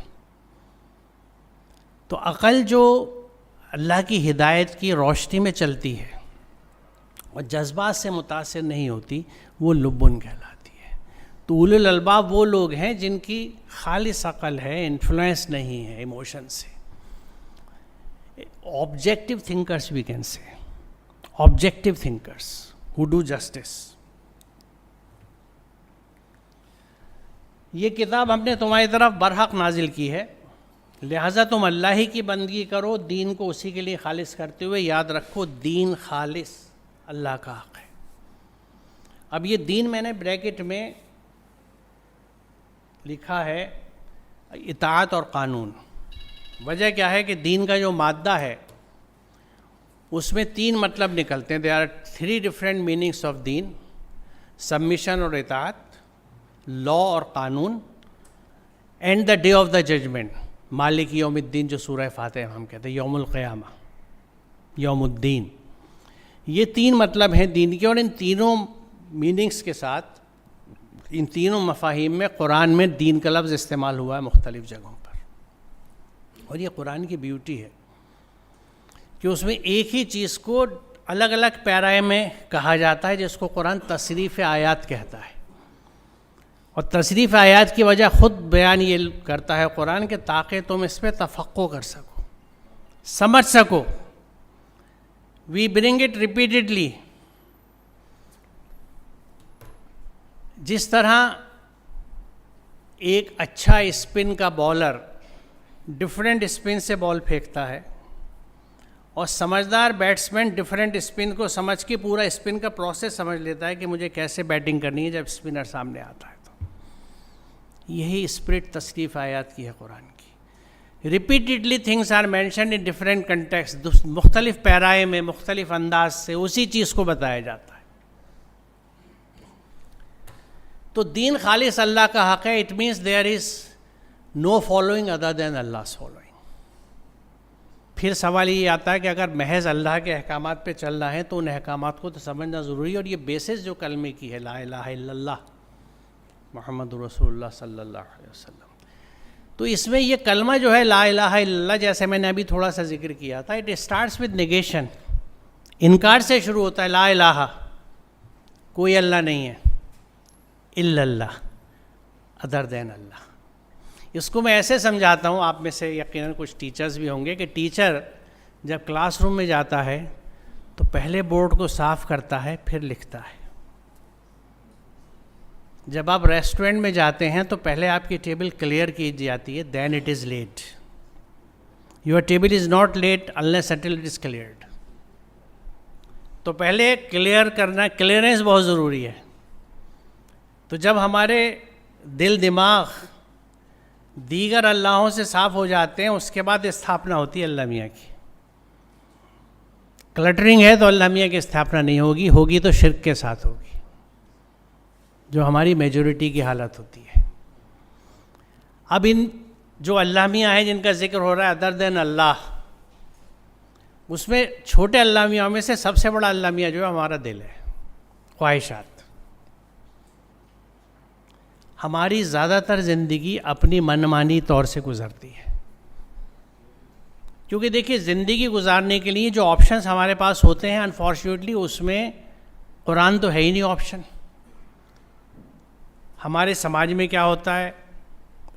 تو عقل جو اللہ کی ہدایت کی روشنی میں چلتی ہے اور جذبات سے متاثر نہیں ہوتی، وہ لبن کہلاتی ہے. تو اولو الالباب وہ لوگ ہیں جن کی خالص عقل ہے، انفلوئنس نہیں ہے ایموشن سے. Objective thinkers we can say, objective thinkers who do justice. یہ کتاب ہم نے تمہاری طرف برحق نازل کی ہے، لہٰذا تم اللہ ہی کی بندگی کرو، دین کو اسی کے لیے خالص کرتے ہوئے. یاد رکھو دین خالص اللہ کا حق ہے. اب یہ دین میں نے بریکٹ میں لکھا ہے اطاعت اور قانون. وجہ کیا ہے کہ دین کا جو مادہ ہے اس میں 3 مطلب نکلتے ہیں. There are 3 different meanings of دین: سبمیشن اور اطاعت، لا اور قانون، and the day of the judgement, مالک یوم الدین جو سورہ فاتحہ ہم کہتے ہیں، یوم القیامہ، یوم الدین. یہ 3 مطلب ہیں دین کے، اور ان تینوں میننگس کے ساتھ، ان تینوں مفاہیم میں قرآن میں دین کا لفظ استعمال ہوا ہے مختلف جگہوں پر. اور یہ قرآن کی بیوٹی ہے کہ اس میں ایک ہی چیز کو الگ الگ پیرائے میں کہا جاتا ہے، جس کو قرآن تصریف آیات کہتا ہے. اور تصریف آیات کی وجہ خود بیان یہ کرتا ہے قرآن کہ تاکہ تم اس پہ تفقع کر سکو، سمجھ سکو. وی برنگ اٹ ریپیٹڈلی. جس طرح ایک اچھا اسپن کا بالر ڈفرینٹ اسپن سے بال پھینکتا ہے، اور سمجھدار بیٹسمین ڈفرینٹ اسپن کو سمجھ کے پورا اسپن کا پروسیس سمجھ لیتا ہے کہ مجھے کیسے بیٹنگ کرنی ہے جب اسپنر سامنے آتا ہے. تو یہی اسپرٹ تصریف آیات کی ہے قرآن کی. Repeatedly things are mentioned in different context, مختلف پیرائے میں مختلف انداز سے اسی چیز کو بتایا جاتا ہے. تو دین خالص اللہ کا حق ہے. It means there is no following other than Allah's following. پھر سوال یہ آتا ہے کہ اگر محض اللہ کے احکامات پہ چلنا ہے تو ان احکامات کو تو سمجھنا ضروری ہے. اور یہ بیسس جو کلمے کی ہے، لا الہ الا اللہ محمد رسول اللہ صلی اللہ علیہ وسلم، تو اس میں یہ کلمہ جو ہے لا الہ الا اللہ، جیسے میں نے ابھی تھوڑا سا ذکر کیا تھا، اٹ اسٹارٹس ود نیگیشن. انکار سے شروع ہوتا ہے. لا الہ، کوئی اللہ نہیں ہے، الا اللہ، ادر دین اللہ. اس کو میں ایسے سمجھاتا ہوں، آپ میں سے یقیناً کچھ ٹیچرز بھی ہوں گے، کہ ٹیچر جب کلاس روم میں جاتا ہے تو پہلے بورڈ کو صاف کرتا ہے، پھر لکھتا ہے. جب آپ ریسٹورنٹ میں جاتے ہیں تو پہلے آپ کی ٹیبل کلیئر کی جاتی ہے، then it is laid. Your table is not laid unless until it is cleared. تو پہلے کلیئر کرنا، کلیئرنس بہت ضروری ہے. تو جب ہمارے دل دماغ دیگر اللہوں سے صاف ہو جاتے ہیں، اس کے بعد استھاپنا ہوتی ہے اللہ میاں کی. کلٹرنگ ہے تو اللہ میاں کی استھاپنا نہیں ہوگی، ہوگی تو شرک کے ساتھ ہوگی، جو ہماری میجورٹی کی حالت ہوتی ہے. اب ان جو اللہ میاں ہیں جن کا ذکر ہو رہا ہے ادر دین اللہ، اس میں چھوٹے اللہ میاں میں سے سب سے بڑا اللہ میاں جو ہے ہمارا دل ہے، خواہشات. ہماری زیادہ تر زندگی اپنی منمانی طور سے گزرتی ہے، کیونکہ دیکھیے زندگی گزارنے کے لیے جو آپشنز ہمارے پاس ہوتے ہیں انفارچونیٹلی اس میں قرآن تو ہے ہی نہیں آپشن. ہمارے سماج میں کیا ہوتا ہے،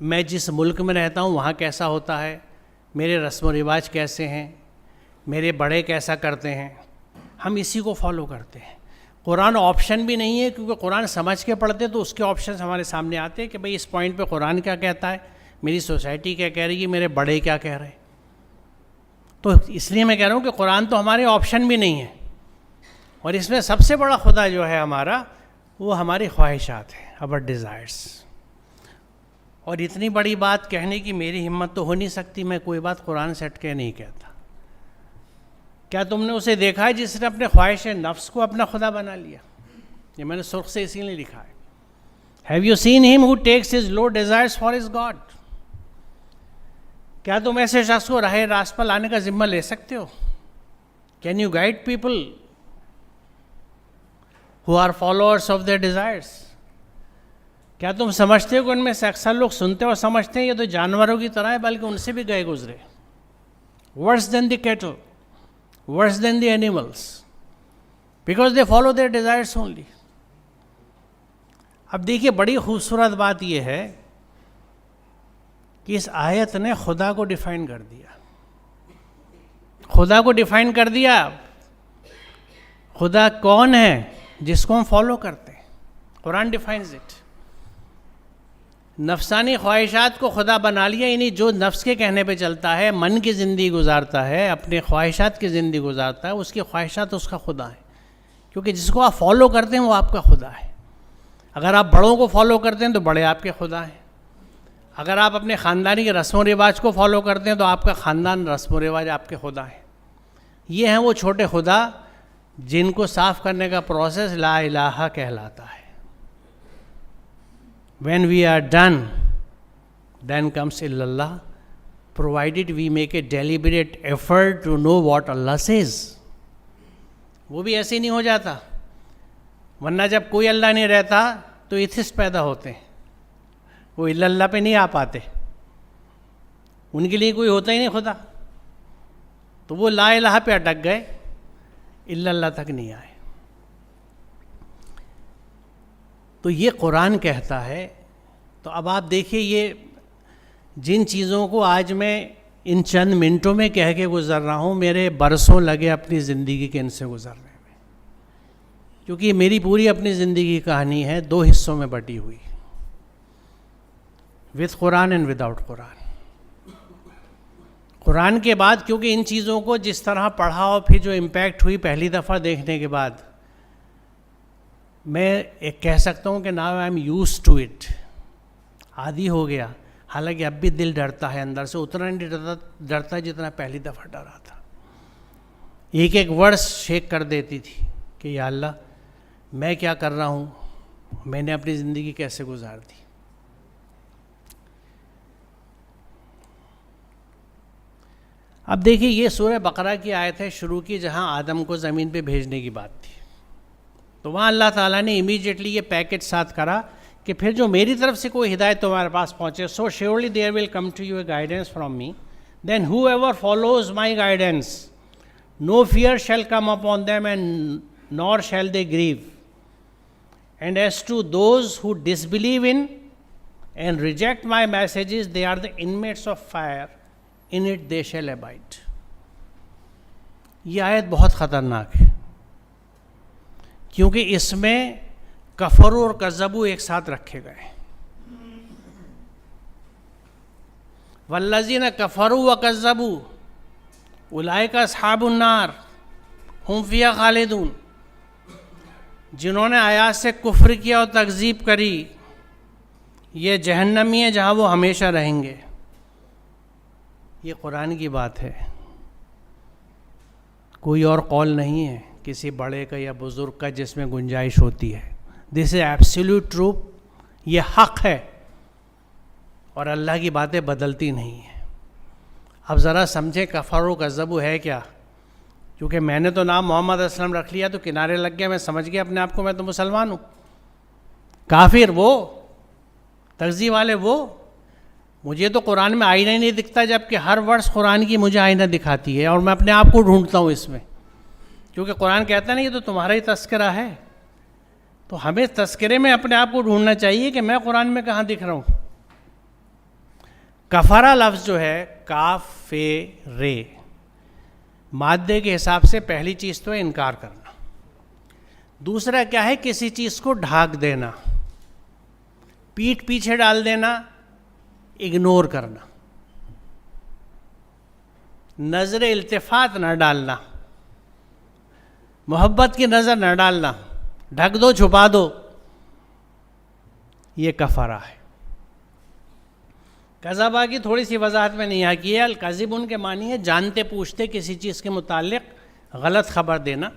میں جس ملک میں رہتا ہوں وہاں کیسا ہوتا ہے، میرے رسم و رواج کیسے ہیں، میرے بڑے کیسا کرتے ہیں، ہم اسی کو فالو کرتے ہیں. قرآن آپشن بھی نہیں ہے، کیونکہ قرآن سمجھ کے پڑھتے تو اس کے آپشنز ہمارے سامنے آتے ہیں کہ بھئی اس پوائنٹ پہ قرآن کیا کہتا ہے، میری سوسائٹی کیا کہہ رہی ہے، میرے بڑے کیا کہہ رہے ہیں. تو اس لیے میں کہہ رہا ہوں کہ قرآن تو ہمارے آپشن بھی نہیں ہے. اور اس میں سب سے بڑا خدا جو ہے ہمارا، وہ ہماری خواہشات ہیں، our desires. اور اتنی بڑی بات کہنے کی میری ہمت تو ہو نہیں سکتی، میں کوئی بات قرآن سے ہٹ کے نہیں کہتا. کیا تم نے اسے دیکھا ہے جس نے اپنے خواہش نفس کو اپنا خدا بنا لیا؟ یہ میں نے سرخ سے اسی لیے لکھا ہے. Have you seen him who takes his low desires for his God? کیا تم ایسے شخص کو راہ راست پر لانے کا ذمہ لے سکتے ہو؟ Can you guide people who are followers of their desires. کیا تم سمجھتے ہو کہ ان میں سے اکثر لوگ سنتے اور سمجھتے ہیں یہ تو جانوروں کی طرح ہے بلکہ ان سے بھی گئے گزرے. Worse than the cattle, worse than the animals, because they follow their desires only. اب دیکھیے بڑی خوبصورت بات یہ ہے کہ اس آیت نے خدا کو ڈیفائن کر دیا. خدا کو ڈیفائن کر دیا. خدا کون ہے؟ جس کو ہم فالو کرتے ہیں. قرآن ڈیفائنز اٹ. نفسانی خواہشات کو خدا بنا لیا، یعنی جو نفس کے کہنے پہ چلتا ہے، من کی زندگی گزارتا ہے، اپنے خواہشات کی زندگی گزارتا ہے، اس کی خواہشات اس کا خدا ہے. کیونکہ جس کو آپ فالو کرتے ہیں وہ آپ کا خدا ہے. اگر آپ بڑوں کو فالو کرتے ہیں تو بڑے آپ کے خدا ہیں. اگر آپ اپنے خاندانی کے رسم و رواج کو فالو کرتے ہیں تو آپ کا خاندان رسم و رواج آپ کے خدا ہیں. یہ ہیں وہ چھوٹے خدا جن کو صاف کرنے کا پروسیس لا الہ کہلاتا ہے. When we are done, then comes illallah, provided we make a deliberate effort to know what Allah says. وہ بھی ایسے نہیں ہو جاتا، ورنہ جب کوئی اللہ نہیں رہتا تو ایتھسٹ پیدا ہوتے ہیں، وہ اللہ پہ نہیں آ پاتے، ان کے لیے کوئی ہوتا ہی نہیں خدا، تو وہ لا الہ پہ اٹک گئے، اللہ تک نہیں آئے. تو یہ قرآن کہتا ہے. تو اب آپ دیکھیے یہ جن چیزوں کو آج میں ان چند منٹوں میں کہہ کے گزر رہا ہوں، میرے برسوں لگے اپنی زندگی کے ان سے گزرنے میں، کیونکہ یہ میری پوری اپنی زندگی کی کہانی ہے، 2 حصوں میں بٹی ہوئی، وتھ قرآن اینڈ وداؤٹ قرآن. قرآن کے بعد کیونکہ ان چیزوں کو جس طرح پڑھا اور پھر جو امپیکٹ ہوئی پہلی دفعہ دیکھنے کے بعد، میں ایک کہہ سکتا ہوں کہ now I am used to it, عادی ہو گیا. حالانکہ اب بھی دل ڈرتا ہے اندر سے، اتنا نہیں ڈرتا جتنا پہلی دفعہ ڈرا تھا. ایک ایک ورڈس شیک کر دیتی تھی کہ یا اللہ میں کیا کر رہا ہوں، میں نے اپنی زندگی کیسے گزار دی. اب دیکھیے یہ سورہ بقرہ کی آیت ہے شروع کی، جہاں آدم کو زمین پہ بھیجنے کی بات تھی. تو وہاں اللہ تعالیٰ نے امیجیٹلی یہ پیکٹ ساتھ کرا کہ پھر جو میری طرف سے کوئی ہدایت تمہارے پاس پہنچے، so surely there will come to you a guidance from me, then whoever follows my guidance no fear shall come upon them and nor shall they grieve, and as to those who disbelieve in and reject my messages they are the inmates of fire in it they shall abide. یہ آیت بہت خطرناک ہے کیونکہ اس میں کفروا اور کذبوا ایک ساتھ رکھے گئے. والذین کفروا وکذبوا اولئک اصحاب النار ہم فیہا خالدون. جنہوں نے آیات سے کفر کیا اور تکذیب کری یہ جہنمی ہیں جہاں وہ ہمیشہ رہیں گے. یہ قرآن کی بات ہے، کوئی اور قول نہیں ہے کسی بڑے کا یا بزرگ کا جس میں گنجائش ہوتی ہے. دس از ایبسلیوٹ ٹروتھ، یہ حق ہے اور اللہ کی باتیں بدلتی نہیں ہیں. اب ذرا سمجھیں کفر و کذب ہے کیا. کیونکہ میں نے تو نام محمد اسلم رکھ لیا تو کنارے لگ گیا، میں سمجھ گیا اپنے آپ کو میں تو مسلمان ہوں. کافر وہ، تکذیب والے وہ. مجھے تو قرآن میں آئینہ ہی نہیں دکھتا، جبکہ ہر ورڈس قرآن کی مجھے آئینہ دکھاتی ہے اور میں اپنے آپ کو ڈھونڈتا ہوں اس میں، کیونکہ قرآن کہتا نہیں یہ تو تمہارا ہی تذکرہ ہے. تو ہمیں تذکرے میں اپنے آپ کو ڈھونڈنا چاہیے کہ میں قرآن میں کہاں دکھ رہا ہوں. کفارہ لفظ جو ہے کاف فے رے، مادے کے حساب سے پہلی چیز تو ہے انکار کرنا، دوسرا کیا ہے کسی چیز کو ڈھانک دینا، پیٹھ پیچھے ڈال دینا، اگنور کرنا، نظر التفات نہ ڈالنا، محبت کی نظر نہ ڈالنا، ڈھک دو چھپا دو، یہ کفارہ ہے. کذبہ کی تھوڑی سی وضاحت میں نہیں کی ہے. الکذب ان کے معنی ہے جانتے پوچھتے کسی چیز کے متعلق غلط خبر دینا.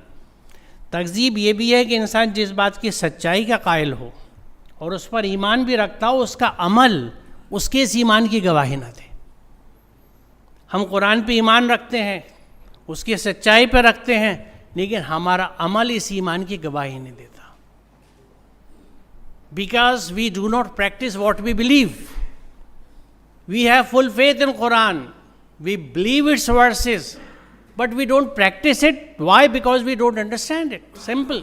تکذیب یہ بھی ہے کہ انسان جس بات کی سچائی کا قائل ہو اور اس پر ایمان بھی رکھتا ہو، اس کا عمل اس کے اس ایمان کی گواہی نہ دے. ہم قرآن پہ ایمان رکھتے ہیں، اس کی سچائی پہ رکھتے ہیں، لیکن ہمارا عمل اس ایمان کی گواہی نہیں دیتا. because we do not practice what we believe. We have full faith in Quran. We believe its verses, but we don't practice it. Why? Because we don't understand it. Simple.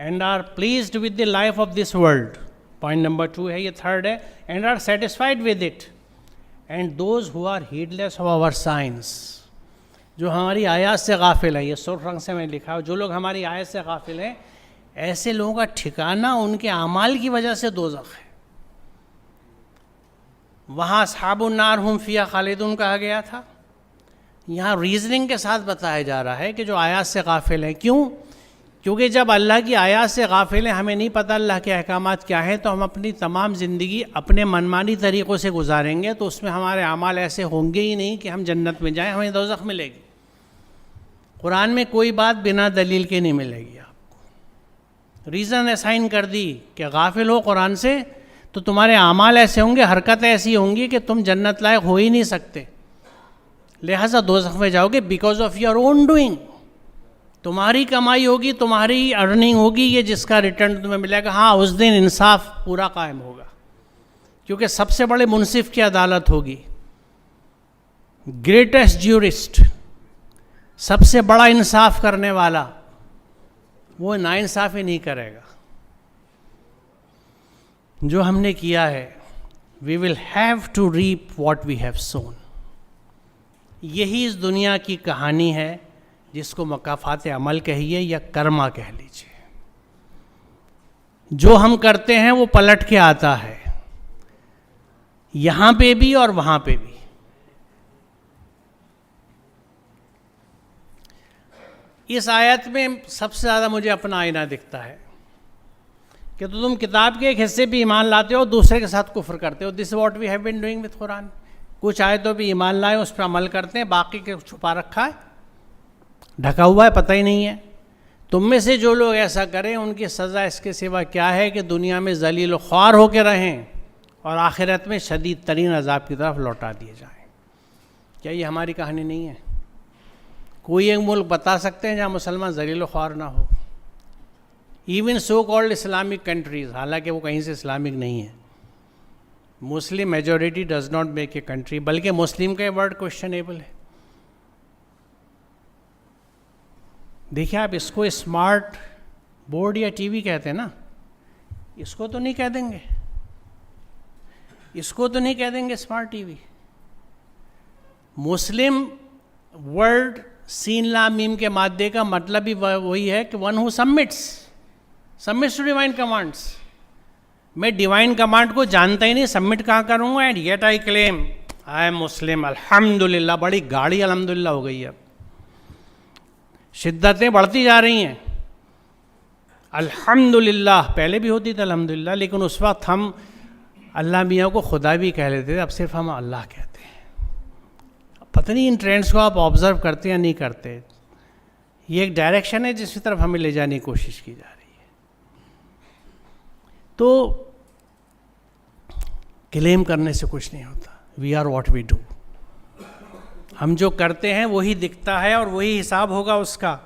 and are pleased with the life of this world. Point number 2 ہے, یہ third ہے, and are satisfied with it. And those who are heedless of our signs, جو ہماری آیات سے غافل ہے, یہ سرخ رنگ سے میں لکھا ہے, جو لوگ ہماری آیت سے غافل ہیں ایسے لوگوں کا ٹھکانہ ان کے اعمال کی وجہ سے دوزخ ہے. وہاں اصحاب النار ہم فیہا خالدون کہا گیا تھا. یہاں ریزننگ کے ساتھ بتایا جا رہا ہے کہ جو آیات سے غافل ہیں. کیوں؟ کیونکہ جب اللہ کی آیات سے غافل ہیں, ہمیں نہیں پتہ اللہ کے احکامات کیا ہیں, تو ہم اپنی تمام زندگی اپنے منمانی طریقوں سے گزاریں گے, تو اس میں ہمارے اعمال ایسے ہوں گے ہی نہیں کہ ہم جنت میں جائیں, ہمیں دوزخ ملے گی. قرآن میں کوئی بات بنا دلیل کے نہیں ملے گی آپ کو. ریزن اسائن کر دی کہ غافل ہو قرآن سے تو تمہارے اعمال ایسے ہوں گے, حرکتیں ایسی ہوں گی کہ تم جنت لائق ہو ہی نہیں سکتے, لہٰذا دوزخ میں جاؤ گے because of your own doing. تمہاری کمائی ہوگی, تمہاری ارننگ ہوگی, یہ جس کا ریٹرن تمہیں ملے گا. ہاں اس دن انصاف پورا قائم ہوگا, کیونکہ سب سے بڑے منصف کی عدالت ہوگی. گریٹسٹ جیورسٹ, سب سے بڑا انصاف کرنے والا, وہ ناانصافی نہیں کرے گا. جو ہم نے کیا ہے, we will have to reap what we have sown. یہی اس دنیا کی کہانی ہے جس کو مکافات عمل کہیے یا کرما کہہ لیجیے. جو ہم کرتے ہیں وہ پلٹ کے آتا ہے, یہاں پہ بھی اور وہاں پہ بھی. اس آیت میں سب سے زیادہ مجھے اپنا آئینہ دکھتا ہے کہ تو تم کتاب کے ایک حصے پہ ایمان لاتے ہو, دوسرے کے ساتھ کفر کرتے ہو. This is what we have been doing with Quran. کچھ آیتوں پہ ایمان لائے, اس پہ عمل کرتے ہیں, باقی کے چھپا رکھا ہے, ڈھکا ہوا ہے, پتہ ہی نہیں ہے. تم میں سے جو لوگ ایسا کریں ان کی سزا اس کے سوا کیا ہے کہ دنیا میں ذلیل و خوار ہو کے رہیں اور آخرت میں شدید ترین عذاب کی طرف لوٹا دیے جائیں. کیا یہ ہماری کہانی نہیں ہے؟ کوئی ایک ملک بتا سکتے ہیں جہاں مسلمان ذلیل و خوار نہ ہو؟ Even so called Islamic countries, حالانکہ وہ کہیں سے اسلامک نہیں ہے. Muslim majority does not make a country, بلکہ مسلم کا ورڈ کوشچنیبل ہے. دیکھیں آپ اس کو اسمارٹ بورڈ یا ٹی وی کہتے ہیں نا, اس کو تو نہیں کہہ دیں گے, اس کو تو نہیں کہہ دیں گے اسمارٹ ٹی وی. مسلم ورڈ سین لام میم کے مادے کا مطلب ہی وہی ہے کہ one who submits to divine commands. میں ڈیوائن کمانڈ کو جانتا ہی نہیں, سبمٹ کہاں کروں گا؟ And yet I claim I am Muslim. الحمدللہ, بڑی گاڑی الحمدللہ ہو گئی ہے, اب شدتیں بڑھتی جا رہی ہیں. الحمدللہ پہلے بھی ہوتی تھی الحمدللہ, لیکن اس وقت ہم اللہ میاں کو خدا بھی کہہ لیتے تھے, اب صرف ہم اللہ کہتے ہیں. پتہ نہیں ان ٹرینڈس کو آپ آبزرو کرتے یا نہیں کرتے. یہ ایک ڈائریکشن ہے جس کی طرف ہمیں لے جانے کی کوشش کی جا رہی ہے. تو کلیم کرنے سے کچھ نہیں ہوتا. We are what we do. ہم جو کرتے ہیں وہی دکھتا ہے اور وہی حساب ہوگا اس کا.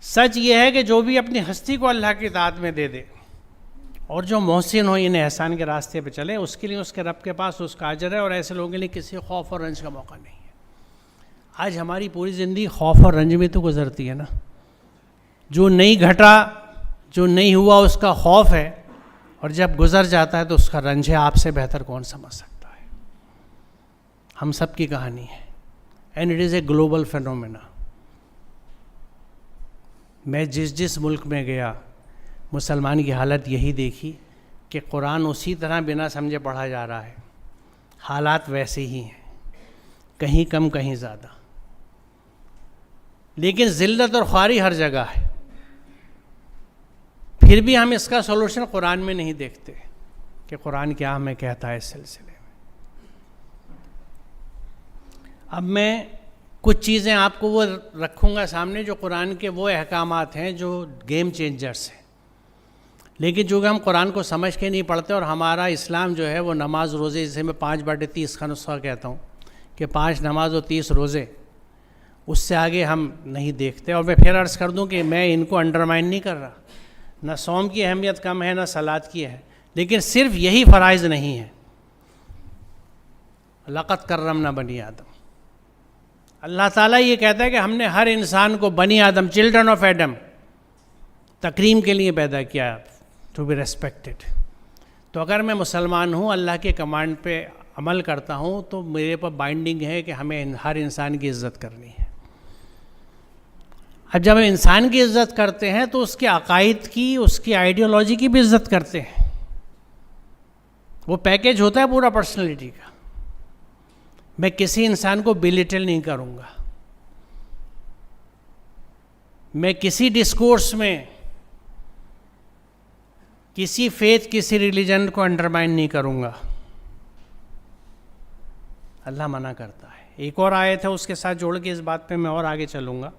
سچ یہ ہے کہ جو بھی اپنی ہستی کو اللہ کی اطاعت میں دے دے اور جو محسن ہو انہیں احسان کے راستے پہ چلے, اس کے لیے اس کے رب کے پاس اس کا اجر ہے, اور ایسے لوگوں کے لیے کسی خوف اور رنج کا موقع نہیں ہے. آج ہماری پوری زندگی خوف اور رنج میں تو گزرتی ہے نا. جو نہیں گھٹا, جو نہیں ہوا, اس کا خوف ہے, اور جب گزر جاتا ہے تو اس کا رنج ہے. آپ سے بہتر کون سمجھ سکتا ہے؟ ہم سب کی کہانی ہے, and it is a global phenomena. میں جس ملک میں گیا مسلمان کی حالت یہی دیکھی کہ قرآن اسی طرح بنا سمجھے پڑھا جا رہا ہے, حالات ویسے ہی ہیں, کہیں کم کہیں زیادہ, لیکن ذلت اور خواری ہر جگہ ہے. پھر بھی ہم اس کا سولوشن قرآن میں نہیں دیکھتے کہ قرآن کیا ہمیں کہتا ہے اس سلسلے میں. اب میں کچھ چیزیں آپ کو وہ رکھوں گا سامنے جو قرآن کے وہ احکامات ہیں جو گیم چینجرز ہیں, لیکن چونکہ ہم قرآن کو سمجھ کے نہیں پڑھتے, اور ہمارا اسلام جو ہے وہ نماز روزے, جسے میں 5/30 کا نسخہ کہتا ہوں کہ 5 نماز و 30 روزے, اس سے آگے ہم نہیں دیکھتے. اور میں پھر عرض کر دوں کہ میں ان کو انڈرمائن نہیں کر رہا, نہ صوم کی اہمیت کم ہے نہ صلاۃ کی ہے, لیکن صرف یہی فرائض نہیں ہے. لقد کرمنا بنی آدم. اللہ تعالیٰ یہ کہتا ہے کہ ہم نے ہر انسان کو, بنی آدم, چلڈرن آف ایڈم, تکریم کے لیے پیدا کیا, ٹو بی ریسپیکٹڈ. تو اگر میں مسلمان ہوں, اللہ کے کمانڈ پہ عمل کرتا ہوں, تو میرے پر بائنڈنگ ہے کہ ہمیں ہر انسان کی عزت کرنی ہے. اب جب ہم انسان کی عزت کرتے ہیں تو اس کے عقائد کی, اس کی آئیڈیالوجی کی بھی عزت کرتے ہیں. وہ پیکیج ہوتا ہے پورا پرسنالٹی کا. میں کسی انسان کو بلیٹل نہیں کروں گا, میں کسی ڈسکورس میں کسی فیتھ, کسی ریلیجن کو انڈرمائن نہیں کروں گا. اللہ منع کرتا ہے. ایک اور آیت ہے اس کے ساتھ جوڑ کے اس بات پہ میں اور آگے چلوں گا.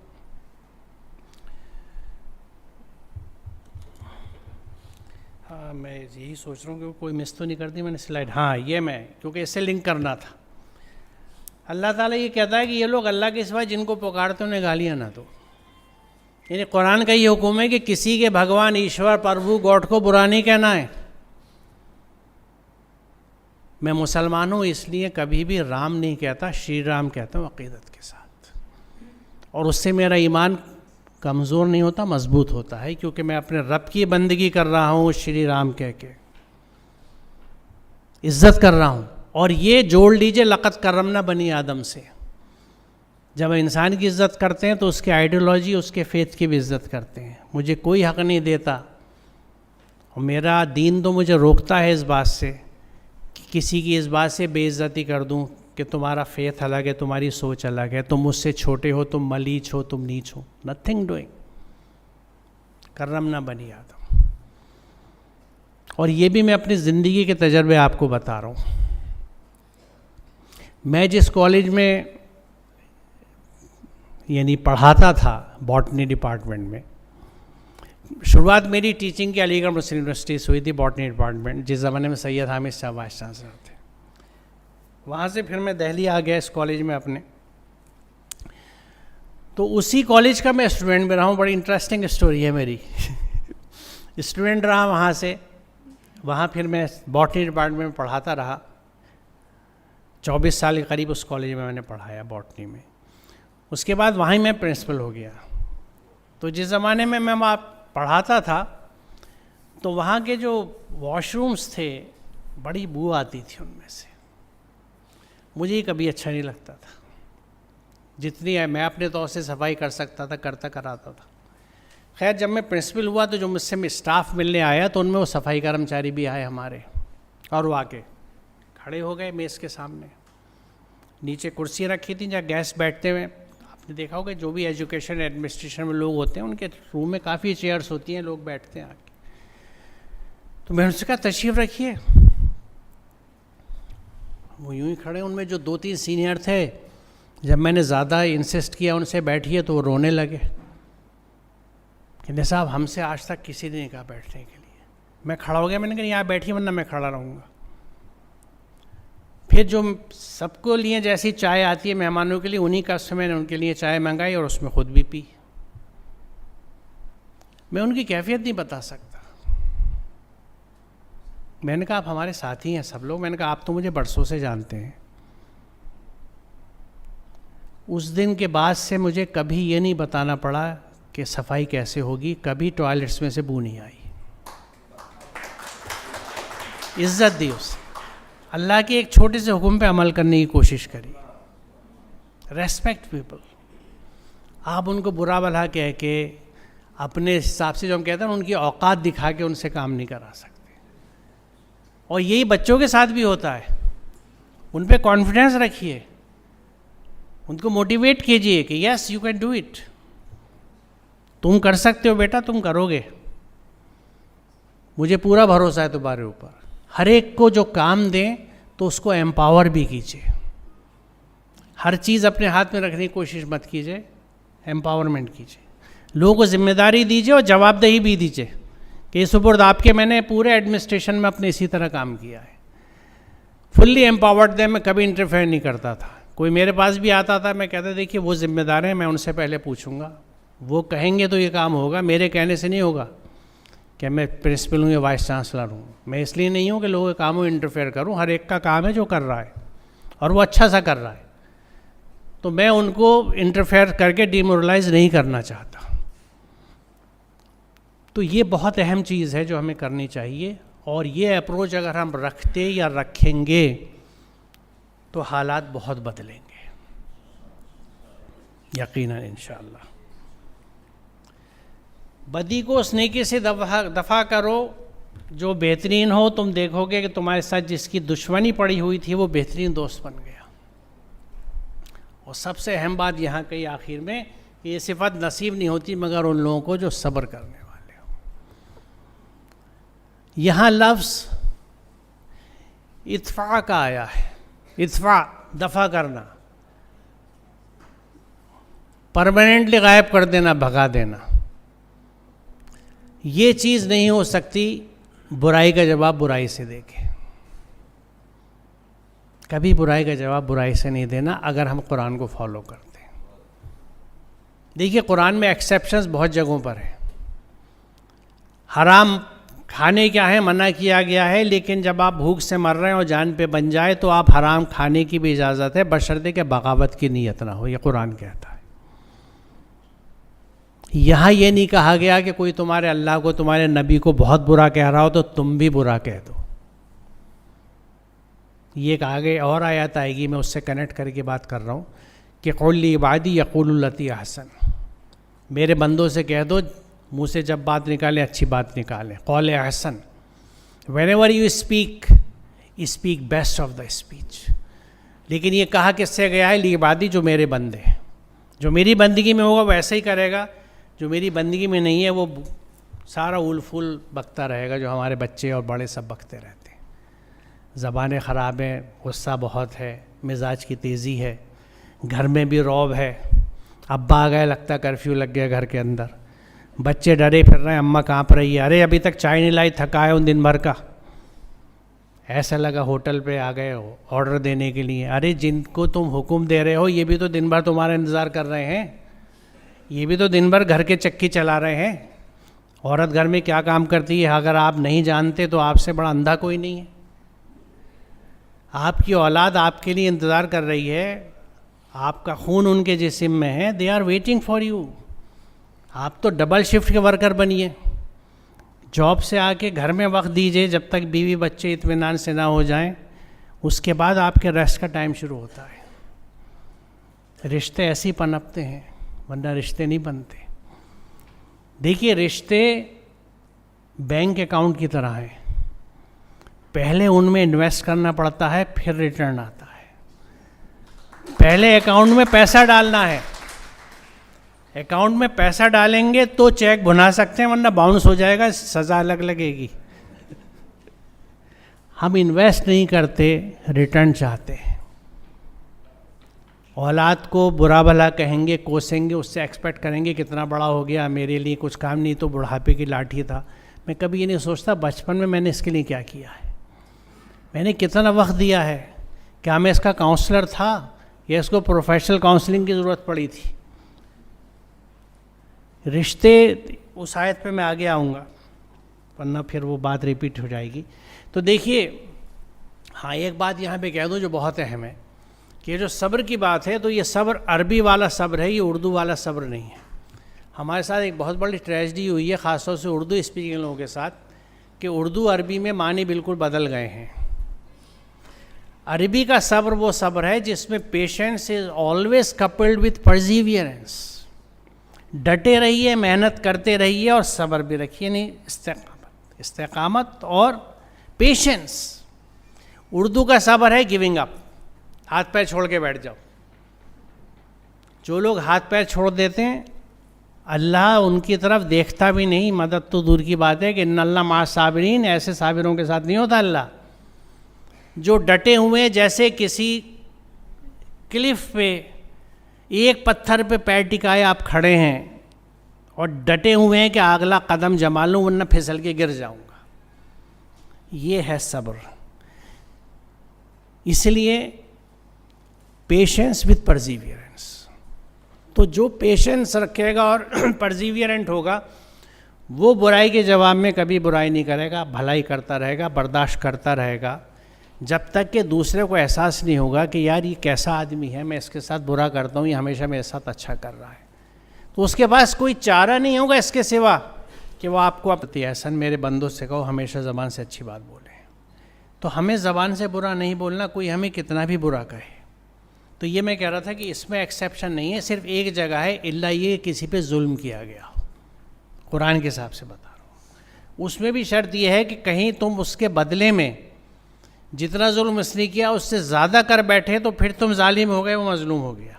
ہاں میں یہی سوچ رہا ہوں کہ کوئی مس تو نہیں کرتی میں نے سلائڈ. ہاں یہ میں, کیونکہ اس سے لنک کرنا تھا. اللہ تعالیٰ یہ کہتا ہے کہ یہ لوگ اللہ کے سوا جن کو پکارتے انہیں گالیاں نہ دو. یعنی قرآن کا یہ حکم ہے کہ کسی کے بھگوان, ایشور, پربھو, گاڈ کو برا نہیں کہنا ہے. میں مسلمان ہوں اس لیے کبھی بھی رام نہیں کہتا, شری رام کہتا ہوں عقیدت کے ساتھ. اور اس سے میرا ایمان کمزور نہیں ہوتا, مضبوط ہوتا ہے, کیونکہ میں اپنے رب کی بندگی کر رہا ہوں شری رام کہہ کے, عزت کر رہا ہوں. اور یہ جوڑ لیجئے لقد کرمنا بنی آدم سے. جب انسان کی عزت کرتے ہیں تو اس کی آئیڈیالوجی, اس کے فیتھ کی بھی عزت کرتے ہیں. مجھے کوئی حق نہیں دیتا, اور میرا دین تو مجھے روکتا ہے اس بات سے کہ کسی کی اس بات سے بے عزتی کر دوں کہ تمہارا فیتھ الگ ہے, تمہاری سوچ الگ ہے, تم مجھ سے چھوٹے ہو, تم ملیچ ہو, تم نیچ ہو. Nothing doing. کرمنا بنی آدم. اور یہ بھی میں اپنی زندگی کے تجربے آپ کو بتا رہا ہوں. میں جس کالج میں یعنی پڑھاتا تھا, باٹنی ڈپارٹمنٹ میں, شروعات میری ٹیچنگ کی علی گڑھ مسلم یونیورسٹی سے ہوئی تھی, باٹنی ڈپارٹمنٹ, جس زمانے میں سید حامد شاہ وائس چانسلر تھے. وہاں سے پھر میں دہلی آ گیا اس کالج میں اپنے. تو اسی کالج کا میں اسٹوڈنٹ بھی رہا ہوں. بڑی انٹرسٹنگ اسٹوری ہے میری. اسٹوڈنٹ رہا وہاں سے. وہاں پھر میں باٹنی ڈپارٹمنٹ میں پڑھاتا رہا. 24 سال کے قریب اس کالج میں نے پڑھایا باٹنی میں. اس کے بعد وہیں میں پرنسپل ہو گیا. تو جس زمانے میں وہاں پڑھاتا تھا تو وہاں کے جو واش رومز تھے بڑی بو آتی تھی ان میں سے. مجھے یہ کبھی اچھا نہیں لگتا تھا. جتنی میں اپنے طور سے صفائی کر سکتا تھا کراتا تھا. خیر جب میں پرنسپل ہوا تو جو مجھ سے اسٹاف ملنے آیا تو ان میں وہ صفائی کرمچاری بھی آئے ہمارے, اور وہ آ کے کھڑے ہو گئے میز کے سامنے. نیچے کرسی رکھی تھیں جہاں گیسٹ بیٹھتے ہوئے. آپ نے دیکھا ہوگا جو بھی ایجوکیشن ایڈمنسٹریشن میں لوگ ہوتے ہیں ان کے روم میں کافی چیئرس ہوتی ہیں, لوگ بیٹھتے ہیں آ کے. تو میں نے ان سے کہا تشریف رکھیے. وہ یوں ہی کھڑے. ان میں جو 2-3 سینئر تھے, جب میں نے زیادہ انسسٹ کیا ان سے بیٹھیے تو وہ رونے لگے کہ صاحب ہم سے آج تک کسی نے نہیں کہا بیٹھنے کے لیے. میں کھڑا ہو گیا. میں نے کہا یہاں بیٹھیے ورنہ میں کھڑا رہوں گا. پھر جو سب کو لیے جیسی چائے آتی ہے مہمانوں کے لیے, انہی کا سے میں نے ان کے لیے چائے منگائی اور اس میں خود بھی پی. میں ان کی کیفیت نہیں بتا سکتا. میں نے کہا آپ ہمارے ساتھی ہیں سب لوگ. میں نے کہا آپ تو مجھے برسوں سے جانتے ہیں. اس دن کے بعد سے مجھے کبھی یہ نہیں بتانا پڑا کہ صفائی کیسے ہوگی. کبھی ٹوائلٹس میں سے بو نہیں آئی. عزت دی اسے. اللہ کے ایک چھوٹے سے حکم پہ عمل کرنے کی کوشش کری. Respect people. آپ ان کو برا بھلا کہہ کے اپنے حساب سے جو ہم کہتے ہیں ان کی اوقات دکھا کے ان سے کام نہیں کرا سکتے. اور یہی بچوں کے ساتھ بھی ہوتا ہے. ان پہ کانفیڈنس رکھیے, ان کو موٹیویٹ کیجئے کہ yes you can do it. تم کر سکتے ہو بیٹا, تم کرو گے. مجھے پورا بھروسہ ہے تمہارے اوپر. ہر ایک کو جو کام دیں تو اس کو ایمپاور بھی کیجیے. ہر چیز اپنے ہاتھ میں رکھنے کی کوشش مت کیجیے, ایمپاورمنٹ کیجیے. لوگوں کو ذمہ داری دیجیے اور جواب دہی بھی دیجیے کہ یہ سپرد آپ کے. میں نے پورے ایڈمنسٹریشن میں اپنے اسی طرح کام کیا ہے. فلی ایمپاورڈ دے. میں کبھی انٹرفیئر نہیں کرتا تھا. کوئی میرے پاس بھی آتا تھا, میں کہتا دیکھیے وہ ذمہ دار ہیں, میں ان سے پہلے پوچھوں گا, وہ کہیں گے تو یہ کام ہوگا, میرے کہنے سے نہیں ہوگا. کہ میں پرنسپل ہوں یا وائس چانسلر ہوں. میں اس لیے نہیں ہوں کہ لوگوں کے کاموں میں انٹرفیئر کروں. ہر ایک کا کام ہے جو کر رہا ہے اور وہ اچھا سا کر رہا ہے, تو میں ان کو انٹرفیئر کر کے ڈیمورلائز نہیں کرنا چاہتا. تو یہ بہت اہم چیز ہے جو ہمیں کرنی چاہیے، اور یہ اپروچ اگر ہم رکھتے یا رکھیں گے تو حالات بہت بدلیں گے یقیناً انشاءاللہ۔ بدی کو اس نیکی سے دفع کرو جو بہترین ہو، تم دیکھو گے کہ تمہارے ساتھ جس کی دشمنی پڑی ہوئی تھی وہ بہترین دوست بن گیا۔ اور سب سے اہم بات یہاں کہی آخر میں کہ یہ صفت نصیب نہیں ہوتی مگر ان لوگوں کو جو صبر کرنے والے ہوں۔ یہاں لفظ ادفع کا آیا ہے، ادفع دفع کرنا، پرماننٹلی غائب کر دینا، بھگا دینا۔ یہ چیز نہیں ہو سکتی برائی کا جواب برائی سے دے کے، کبھی برائی کا جواب برائی سے نہیں دینا اگر ہم قرآن کو فالو کرتے ہیں۔ دیکھیے قرآن میں ایکسیپشنز بہت جگہوں پر ہیں۔ حرام کھانے کیا ہے منع کیا گیا ہے، لیکن جب آپ بھوک سے مر رہے ہیں اور جان پہ بن جائے تو آپ حرام کھانے کی بھی اجازت ہے، بشرطے کہ بغاوت کی نیت نہ ہو، یہ قرآن کہتا ہے۔ یہاں یہ نہیں کہا گیا کہ کوئی تمہارے اللہ کو تمہارے نبی کو بہت برا کہہ رہا ہو تو تم بھی برا کہہ دو۔ یہ ایک آگے اور آیت آئے گی، میں اس سے کنیکٹ کر کے بات کر رہا ہوں کہ قل لعبادی یقولوا التی احسن، میرے بندوں سے کہہ دو منہ سے جب بات نکالیں اچھی بات نکالیں، قول احسن، whenever you speak best of the speech. لیکن یہ کہا کس سے گیا ہے؟ لعبادی، جو میرے بندے ہیں، جو میری بندگی میں ہوگا ویسے ہی کرے گا، جو میری بندگی میں نہیں ہے وہ سارا اول پھول بکتا رہے گا، جو ہمارے بچے اور بڑے سب بکتے رہتے ہیں۔ زبانیں خراب ہیں، غصہ بہت ہے، مزاج کی تیزی ہے، گھر میں بھی رعب ہے، ابا آ گئے لگتا کرفیو لگ گیا گھر کے اندر، بچے ڈرے پھر رہے ہیں، اماں کانپ رہی ہے، ارے ابھی تک چائے نہیں لائی، تھکا ہے ان دن بھر کا، ایسا لگا ہوٹل پہ آ گئے ہو آرڈر دینے کے لیے، ارے جن کو تم حکم دے رہے ہو یہ بھی تو دن بھر تمہارا انتظار کر رہے ہیں، یہ بھی تو دن بھر گھر کے چکی چلا رہے ہیں۔ عورت گھر میں کیا کام کرتی ہے اگر آپ نہیں جانتے تو آپ سے بڑا اندھا کوئی نہیں ہے۔ آپ کی اولاد آپ کے لیے انتظار کر رہی ہے، آپ کا خون ان کے جسم میں ہے، they are waiting for you. آپ تو ڈبل شفٹ کے ورکر بنیے، جاب سے آ کے گھر میں وقت دیجیے جب تک بیوی بچے اطمینان سے نہ ہو جائیں، اس کے بعد آپ کے ریسٹ کا ٹائم شروع ہوتا ہے۔ رشتے ایسے ہی پنپتے ہیں ورنہ رشتے نہیں بنتے۔ دیکھیے رشتے بینک اکاؤنٹ کی طرح ہیں، پہلے ان میں انویسٹ کرنا پڑتا ہے پھر ریٹرن آتا ہے۔ پہلے اکاؤنٹ میں پیسہ ڈالنا ہے، اکاؤنٹ میں پیسہ ڈالیں گے تو چیک بنا سکتے ہیں ورنہ باؤنس ہو جائے گا، سزا الگ لگے گی۔ ہم انویسٹ نہیں کرتے، ریٹرن چاہتے ہیں۔ اولاد کو برا بھلا کہیں گے، کوسیں گے، اس سے ایکسپیکٹ کریں گے کتنا بڑا ہو گیا، میرے لیے کچھ کام نہیں تو بڑھاپے کی لاٹھی تھا۔ میں کبھی یہ نہیں سوچتا بچپن میں نے اس کے لیے کیا کیا ہے، میں نے کتنا وقت دیا ہے، کیا میں اس کا کاؤنسلر تھا یا اس کو پروفیشنل کاؤنسلنگ کی ضرورت پڑی تھی۔ رشتے، اس آیت پہ میں آگے آؤں گا ورنہ پھر وہ بات ریپیٹ ہو جائے گی۔ تو دیکھیے ہاں ایک بات یہاں پہ کہہ دوں جو بہت اہم ہے کہ یہ جو صبر کی بات ہے تو یہ صبر عربی والا صبر ہے، یہ اردو والا صبر نہیں ہے۔ ہمارے ساتھ ایک بہت بڑی ٹریجڈی ہوئی ہے خاص طور سے اردو اسپیکنگ لوگوں کے ساتھ کہ اردو عربی میں معنی بالکل بدل گئے ہیں۔ عربی کا صبر وہ صبر ہے جس میں patience is always coupled with perseverance, ڈٹے رہیے، محنت کرتے رہیے اور صبر بھی رکھیے، نہیں استقامت اور پیشنس۔ اردو کا صبر ہے گیونگ اپ، ہاتھ پیر چھوڑ کے بیٹھ جاؤ۔ جو لوگ ہاتھ پیر چھوڑ دیتے ہیں اللہ ان کی طرف دیکھتا بھی نہیں، مدد تو دور کی بات ہے کہ ان اللہ مع الصابرین، ایسے صابروں کے ساتھ نہیں ہوتا اللہ۔ جو ڈٹے ہوئے جیسے کسی کلف پہ ایک پتھر پہ پیر ٹکائے آپ کھڑے ہیں اور ڈٹے ہوئے ہیں کہ اگلا قدم جما لوں ورنہ پھسل کے گر جاؤں گا، یہ ہے صبر۔ اس لیے پیشنس وتھ پرزیویئرنس، تو جو پیشنس رکھے گا اور پرزیویئرنٹ ہوگا وہ برائی کے جواب میں کبھی برائی نہیں کرے گا، بھلائی کرتا رہے گا، برداشت کرتا رہے گا، جب تک کہ دوسرے کو احساس نہیں ہوگا کہ یار یہ کیسا آدمی ہے، میں اس کے ساتھ برا کرتا ہوں، یہ ہمیشہ میرے ساتھ اچھا کر رہا ہے۔ تو اس کے پاس کوئی چارہ نہیں ہوگا اس کے سوا کہ وہ آپ کو اپتی احسن میرے بندوں سے کہو ہمیشہ زبان سے اچھی بات بولیں. تو ہمیں زبان سے برا نہیں بولنا، کوئی ہمیں کتنا بھی برا کہے. تو یہ میں کہہ رہا تھا کہ اس میں ایکسیپشن نہیں ہے، صرف ایک جگہ ہے، الا یہ کسی پہ ظلم کیا گیا ہو. قرآن کے حساب سے بتا رہا ہوں. اس میں بھی شرط یہ ہے کہ کہیں تم اس کے بدلے میں جتنا ظلم اس نے کیا اس سے زیادہ کر بیٹھے تو پھر تم ظالم ہو گئے، وہ مظلوم ہو گیا.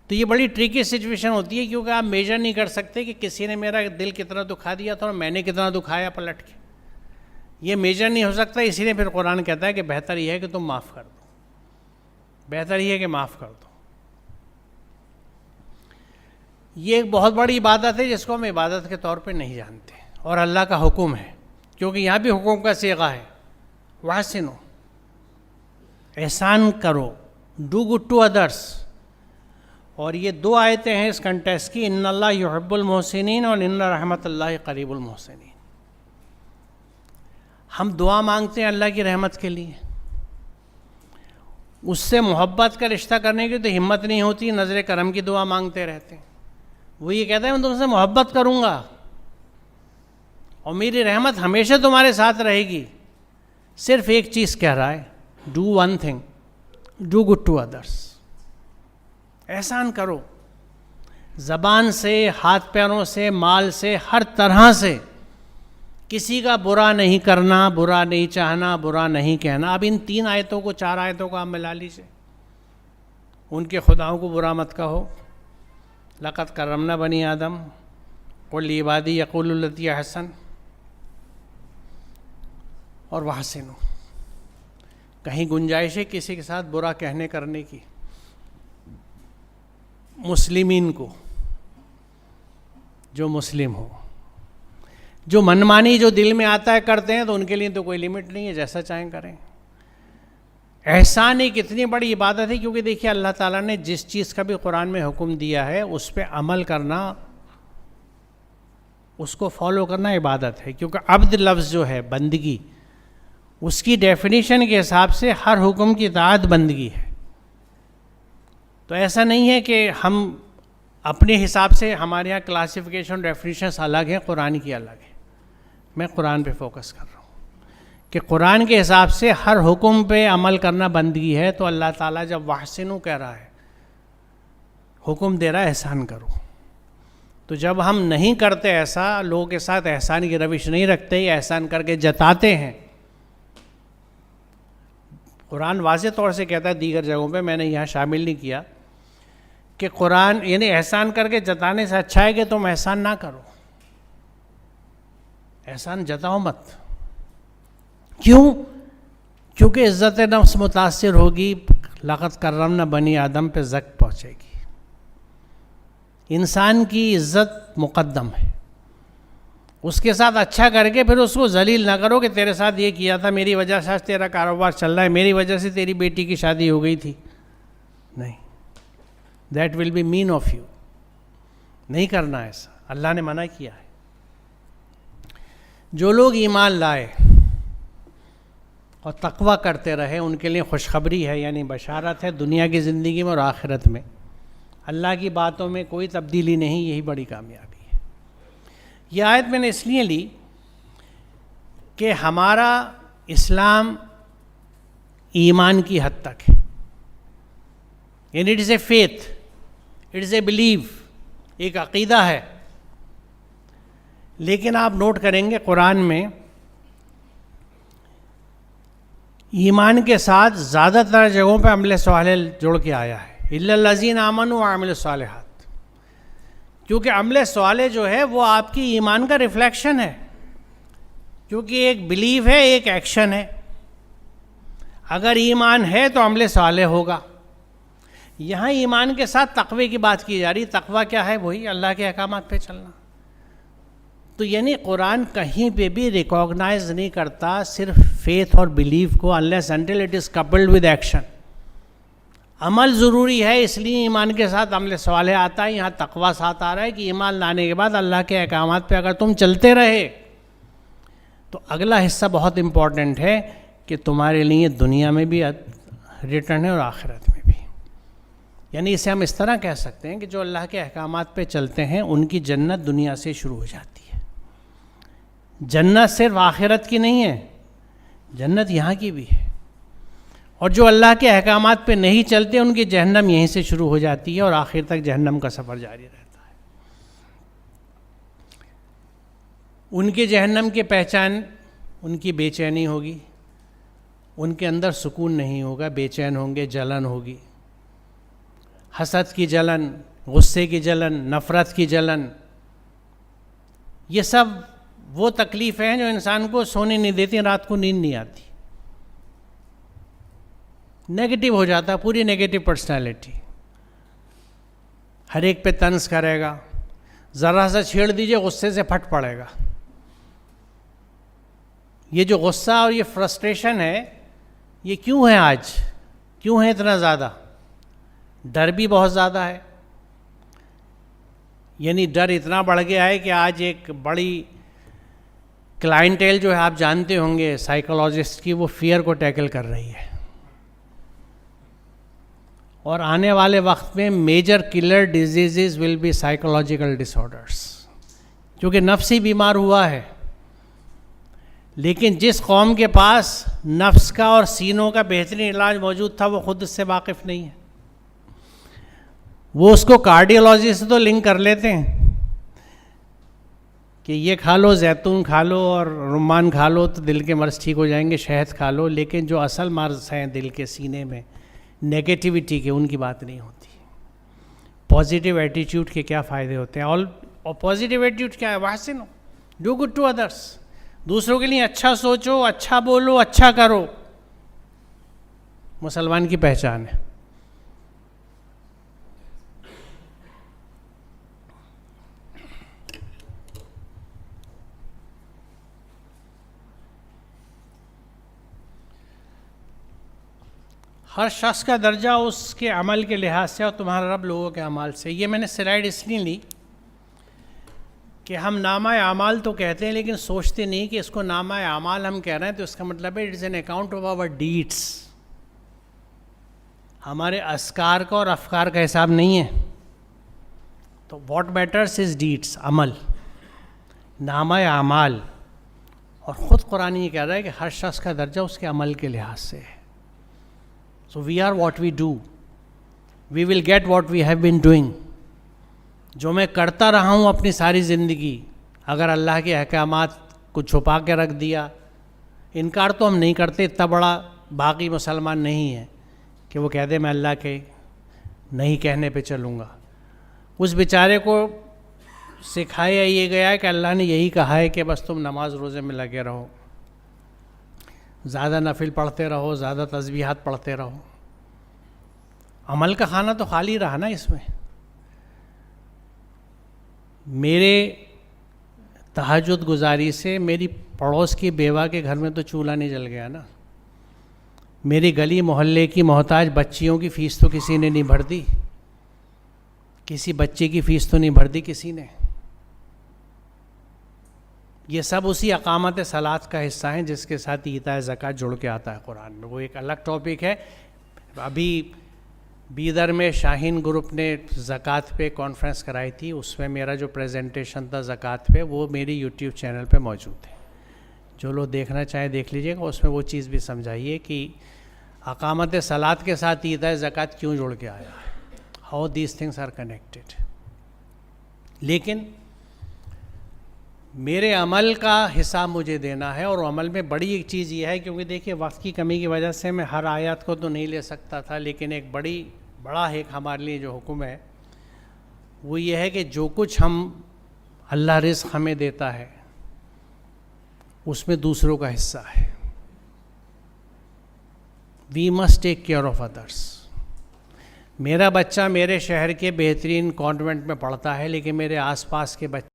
تو یہ بڑی ٹریکی سچویشن ہوتی ہے، کیونکہ آپ میجر نہیں کر سکتے کہ کسی نے میرا دل کتنا دکھا دیا تھا اور میں نے کتنا دکھایا پلٹ کے. یہ میجر نہیں ہو سکتا، اسی لیے پھر قرآن کہتا ہے کہ بہتر یہ ہے کہ تم معاف کر دو، بہتر یہ ہے کہ معاف کر دو. یہ ایک بہت بڑی عبادت ہے جس کو ہم عبادت کے طور پہ نہیں جانتے، اور اللہ کا حکم ہے، کیونکہ یہاں بھی حکم کا صیغہ ہے. وَأَحْسِنُوا، احسان کرو، ڈو گڈ ٹو ادرس. اور یہ دو آیتیں ہیں اس کنٹیکسٹ کی، ان اللہ یحب المحسنین اور ان رحمت اللہ قریب المحسنین. ہم دعا مانگتے ہیں اللہ کی رحمت کے لیے، اس سے محبت کا رشتہ کرنے کی تو ہمت نہیں ہوتی، نظر کرم کی دعا مانگتے رہتے ہیں. وہ یہ کہتا ہے میں تم سے محبت کروں گا اور میری رحمت ہمیشہ تمہارے ساتھ رہے گی. صرف ایک چیز کہہ رہا ہے، do one thing, do good to others. احسان کرو، زبان سے، ہاتھ پیروں سے، مال سے، ہر طرح سے کسی کا برا نہیں کرنا، برا نہیں چاہنا، برا نہیں کہنا. اب ان 3 آیتوں کو، 4 آیتوں کو آپ ملا لیجیے. ان کے خداؤں کو برا مت کہو، لقد کرمنا بنی آدم، قل لعبادی یقولوا التی احسن، اور واحسنوا. کہیں گنجائش ہے کسی کے ساتھ برا کہنے کرنے کی؟ مسلمین کو، جو مسلم ہو، جو منمانی جو دل میں آتا ہے کرتے ہیں، تو ان کے لیے تو کوئی لمٹ نہیں ہے، جیسا چاہیں کریں. احسان ایک اتنی بڑی عبادت ہے، کیونکہ دیکھیے اللہ تعالیٰ نے جس چیز کا بھی قرآن میں حکم دیا ہے اس پہ عمل کرنا، اس کو فالو کرنا عبادت ہے. کیونکہ عبد لفظ جو ہے بندگی، اس کی ڈیفینیشن کے حساب سے ہر حکم کی اطاعت بندگی ہے. تو ایسا نہیں ہے کہ ہم اپنے حساب سے، ہمارے یہاں کلاسیفیکیشن ڈیفینیشنس الگ ہیں، قرآن کی الگ ہے. میں قرآن پہ فوکس کر رہا ہوں کہ قرآن کے حساب سے ہر حکم پہ عمل کرنا بندگی ہے. تو اللہ تعالیٰ جب واحسنوا کہہ رہا ہے، حکم دے رہا ہے احسان کرو. تو جب ہم نہیں کرتے ایسا، لوگوں کے ساتھ احسان کی روش نہیں رکھتے یا احسان کر کے جتاتے ہیں، قرآن واضح طور سے کہتا ہے دیگر جگہوں پہ، میں نے یہاں شامل نہیں کیا، کہ قرآن یعنی احسان کر کے جتانے سے اچھا ہے کہ تم احسان نہ کرو، احسان جتاؤ مت. کیوں؟ کیونکہ عزت نفس متاثر ہوگی، لقد کرمنا بنی آدم پہ زک پہنچے گی. انسان کی عزت مقدم ہے، اس کے ساتھ اچھا کر کے پھر اس کو ذلیل نہ کرو کہ تیرے ساتھ یہ کیا تھا، میری وجہ سے آج تیرا کاروبار چل رہا ہے، میری وجہ سے تیری بیٹی کی شادی ہو گئی تھی. نہیں، that will be mean of you. نہیں کرنا ایسا، اللہ نے منع کیا ہے. جو لوگ ایمان لائے اور تقویٰ کرتے رہے ان کے لیے خوشخبری ہے، یعنی بشارت ہے دنیا کی زندگی میں اور آخرت میں. اللہ کی باتوں میں کوئی تبدیلی نہیں، یہی بڑی کامیابی ہے. یہ آیت میں نے اس لیے لی کہ ہمارا اسلام ایمان کی حد تک ہے، یعنی it is a faith, it is a belief, ایک عقیدہ ہے. لیکن آپ نوٹ کریں گے قرآن میں ایمان کے ساتھ زیادہ تر جگہوں پہ عمل صالح جوڑ کے آیا ہے، الا الذین آمنوا وعملوا الصالحات. کیونکہ عمل صالح جو ہے وہ آپ کی ایمان کا ریفلیکشن ہے، کیونکہ ایک بلیف ہے، ایک ایکشن ہے. اگر ایمان ہے تو عمل صالح ہوگا. یہاں ایمان کے ساتھ تقوی کی بات کی جا رہی. تقوی کیا ہے؟ وہی اللہ کے احکامات پہ چلنا. تو یعنی قرآن کہیں پہ بھی ریکوگنائز نہیں کرتا صرف فیتھ اور بلیف کو، unless until it is coupled with action. عمل ضروری ہے، اس لیے ایمان کے ساتھ عمل صالح آتا ہے. یہاں تقوی ساتھ آ رہا ہے کہ ایمان لانے کے بعد اللہ کے احکامات پہ اگر تم چلتے رہے تو اگلا حصہ بہت امپورٹنٹ ہے کہ تمہارے لیے دنیا میں بھی ریٹرن ہے اور آخرت میں بھی. یعنی اسے ہم اس طرح کہہ سکتے ہیں کہ جو اللہ کے احکامات پہ چلتے ہیں ان کی جنت دنیا سے شروع ہو جاتی ہے. جنت صرف آخرت کی نہیں ہے، جنت یہاں کی بھی ہے. اور جو اللہ کے احکامات پہ نہیں چلتے ان کی جہنم یہیں سے شروع ہو جاتی ہے اور آخر تک جہنم کا سفر جاری رہتا ہے. ان کے جہنم کی پہچان ان کی بے چینی ہوگی، ان کے اندر سکون نہیں ہوگا، بے چین ہوں گے، جلن ہوگی، حسد کی جلن، غصے کی جلن، نفرت کی جلن. یہ سب وہ تکلیفیں ہیں جو انسان کو سونے نہیں دیتی، رات کو نیند نہیں آتی، نیگیٹو ہو جاتا ہے، پوری نیگیٹو پرسنالٹی. ہر ایک پہ طنز کرے گا، ذرا سا چھیڑ دیجئے غصے سے پھٹ پڑے گا. یہ جو غصہ اور یہ فرسٹریشن ہے یہ کیوں ہے؟ آج کیوں ہے اتنا زیادہ؟ ڈر بھی بہت زیادہ ہے. یعنی ڈر اتنا بڑھ گیا ہے کہ آج ایک بڑی کلائنٹیل جو ہے آپ جانتے ہوں گے سائیکولوجسٹ کی، وہ فیئر کو ٹیکل کر رہی ہے. اور آنے والے وقت میں major killer diseases will be psychological disorders, کیونکہ نفس ہی بیمار ہوا ہے. لیکن جس قوم کے پاس نفس کا اور سینوں کا بہترین علاج موجود تھا وہ خود اس سے واقف نہیں ہے. وہ اس کو کارڈیولوجی سے تو لنک کر لیتے ہیں کہ یہ کھا لو، زیتون کھا لو اور رمان کھا لو تو دل کے مرض ٹھیک ہو جائیں گے، شہد کھا لو. لیکن جو اصل مرض ہیں دل کے سینے میں نیگیٹیوٹی کے، ان کی بات نہیں ہوتی. پازیٹیو ایٹیٹیوڈ کے کیا فائدے ہوتے ہیں؟ اور پازیٹیو ایٹیٹیوڈ کیا ہے؟ واحسن ہو، ڈو گڈ ٹو ادرس، دوسروں کے لیے اچھا سوچو، اچھا بولو، اچھا کرو. مسلمان کی پہچان ہے. ہر شخص کا درجہ اس کے عمل کے لحاظ سے اور تمہارا رب لوگوں کے اعمال سے. یہ میں نے سلائڈ اس لیے لی کہ ہم نامہ اعمال تو کہتے ہیں لیکن سوچتے نہیں کہ اس کو نامہ اعمال ہم کہہ رہے ہیں تو اس کا مطلب ہے it is an account of our deeds. ہمارے اذکار کا اور افکار کا حساب نہیں ہے. تو واٹ میٹرس از ڈیڈس، عمل، نامہ اعمال. اور خود قرآن یہ کہہ رہا ہے کہ ہر شخص کا درجہ اس کے عمل کے لحاظ سے ہے. So we are what we do. We will get what we have been doing. جو میں کرتا رہا ہوں اپنی ساری زندگی، اگر اللہ کے احکامات کو چھپا کے رکھ دیا، انکار تو ہم نہیں کرتے، اتنا بڑا باقی مسلمان نہیں ہے کہ وہ کہہ دے میں اللہ کے نہیں کہنے پہ چلوں گا. اس بیچارے کو سکھایا یہ گیا ہے کہ اللہ نے یہی کہا ہے کہ بس تم نماز روزے میں لگے رہو، زیادہ نفل پڑھتے رہو، زیادہ تسبیحات پڑھتے رہو. عمل کا کھانا تو خالی رہا نا اس میں. میرے تہجد گزاری سے میری پڑوس کی بیوہ کے گھر میں تو چولہا نہیں جل گیا نا. میری گلی محلے کی محتاج بچیوں کی فیس تو کسی نے نہیں بھر دی، کسی بچے کی فیس تو نہیں بھر دی کسی نے. یہ سب اسی اقامت صلاۃ کا حصہ ہیں جس کے ساتھ ایتاء زکوٰۃ جڑ کے آتا ہے قرآن میں. وہ ایک الگ ٹاپک ہے. ابھی بیدر میں شاہین گروپ نے زکوٰۃ پہ کانفرنس کرائی تھی، اس میں میرا جو پریزنٹیشن تھا زکوٰۃ پہ وہ میری یوٹیوب چینل پہ موجود ہے. جو لوگ دیکھنا چاہیں دیکھ لیجئے گا. اس میں وہ چیز بھی سمجھائیے کہ اقامت صلاۃ کے ساتھ ایتاء زکوٰۃ کیوں جڑ کے آیا ہے، how these things are connected. لیکن میرے عمل کا حساب مجھے دینا ہے. اور عمل میں بڑی ایک چیز یہ ہے، کیونکہ دیکھیے وقت کی کمی کی وجہ سے میں ہر آیات کو تو نہیں لے سکتا تھا، لیکن ایک بڑا ایک ہمارے لیے جو حکم ہے وہ یہ ہے کہ جو کچھ ہم اللہ رزق ہمیں دیتا ہے اس میں دوسروں کا حصہ ہے. We must take care of others. میرا بچہ میرے شہر کے بہترین کانوینٹ میں پڑھتا ہے، لیکن میرے آس پاس کے بچے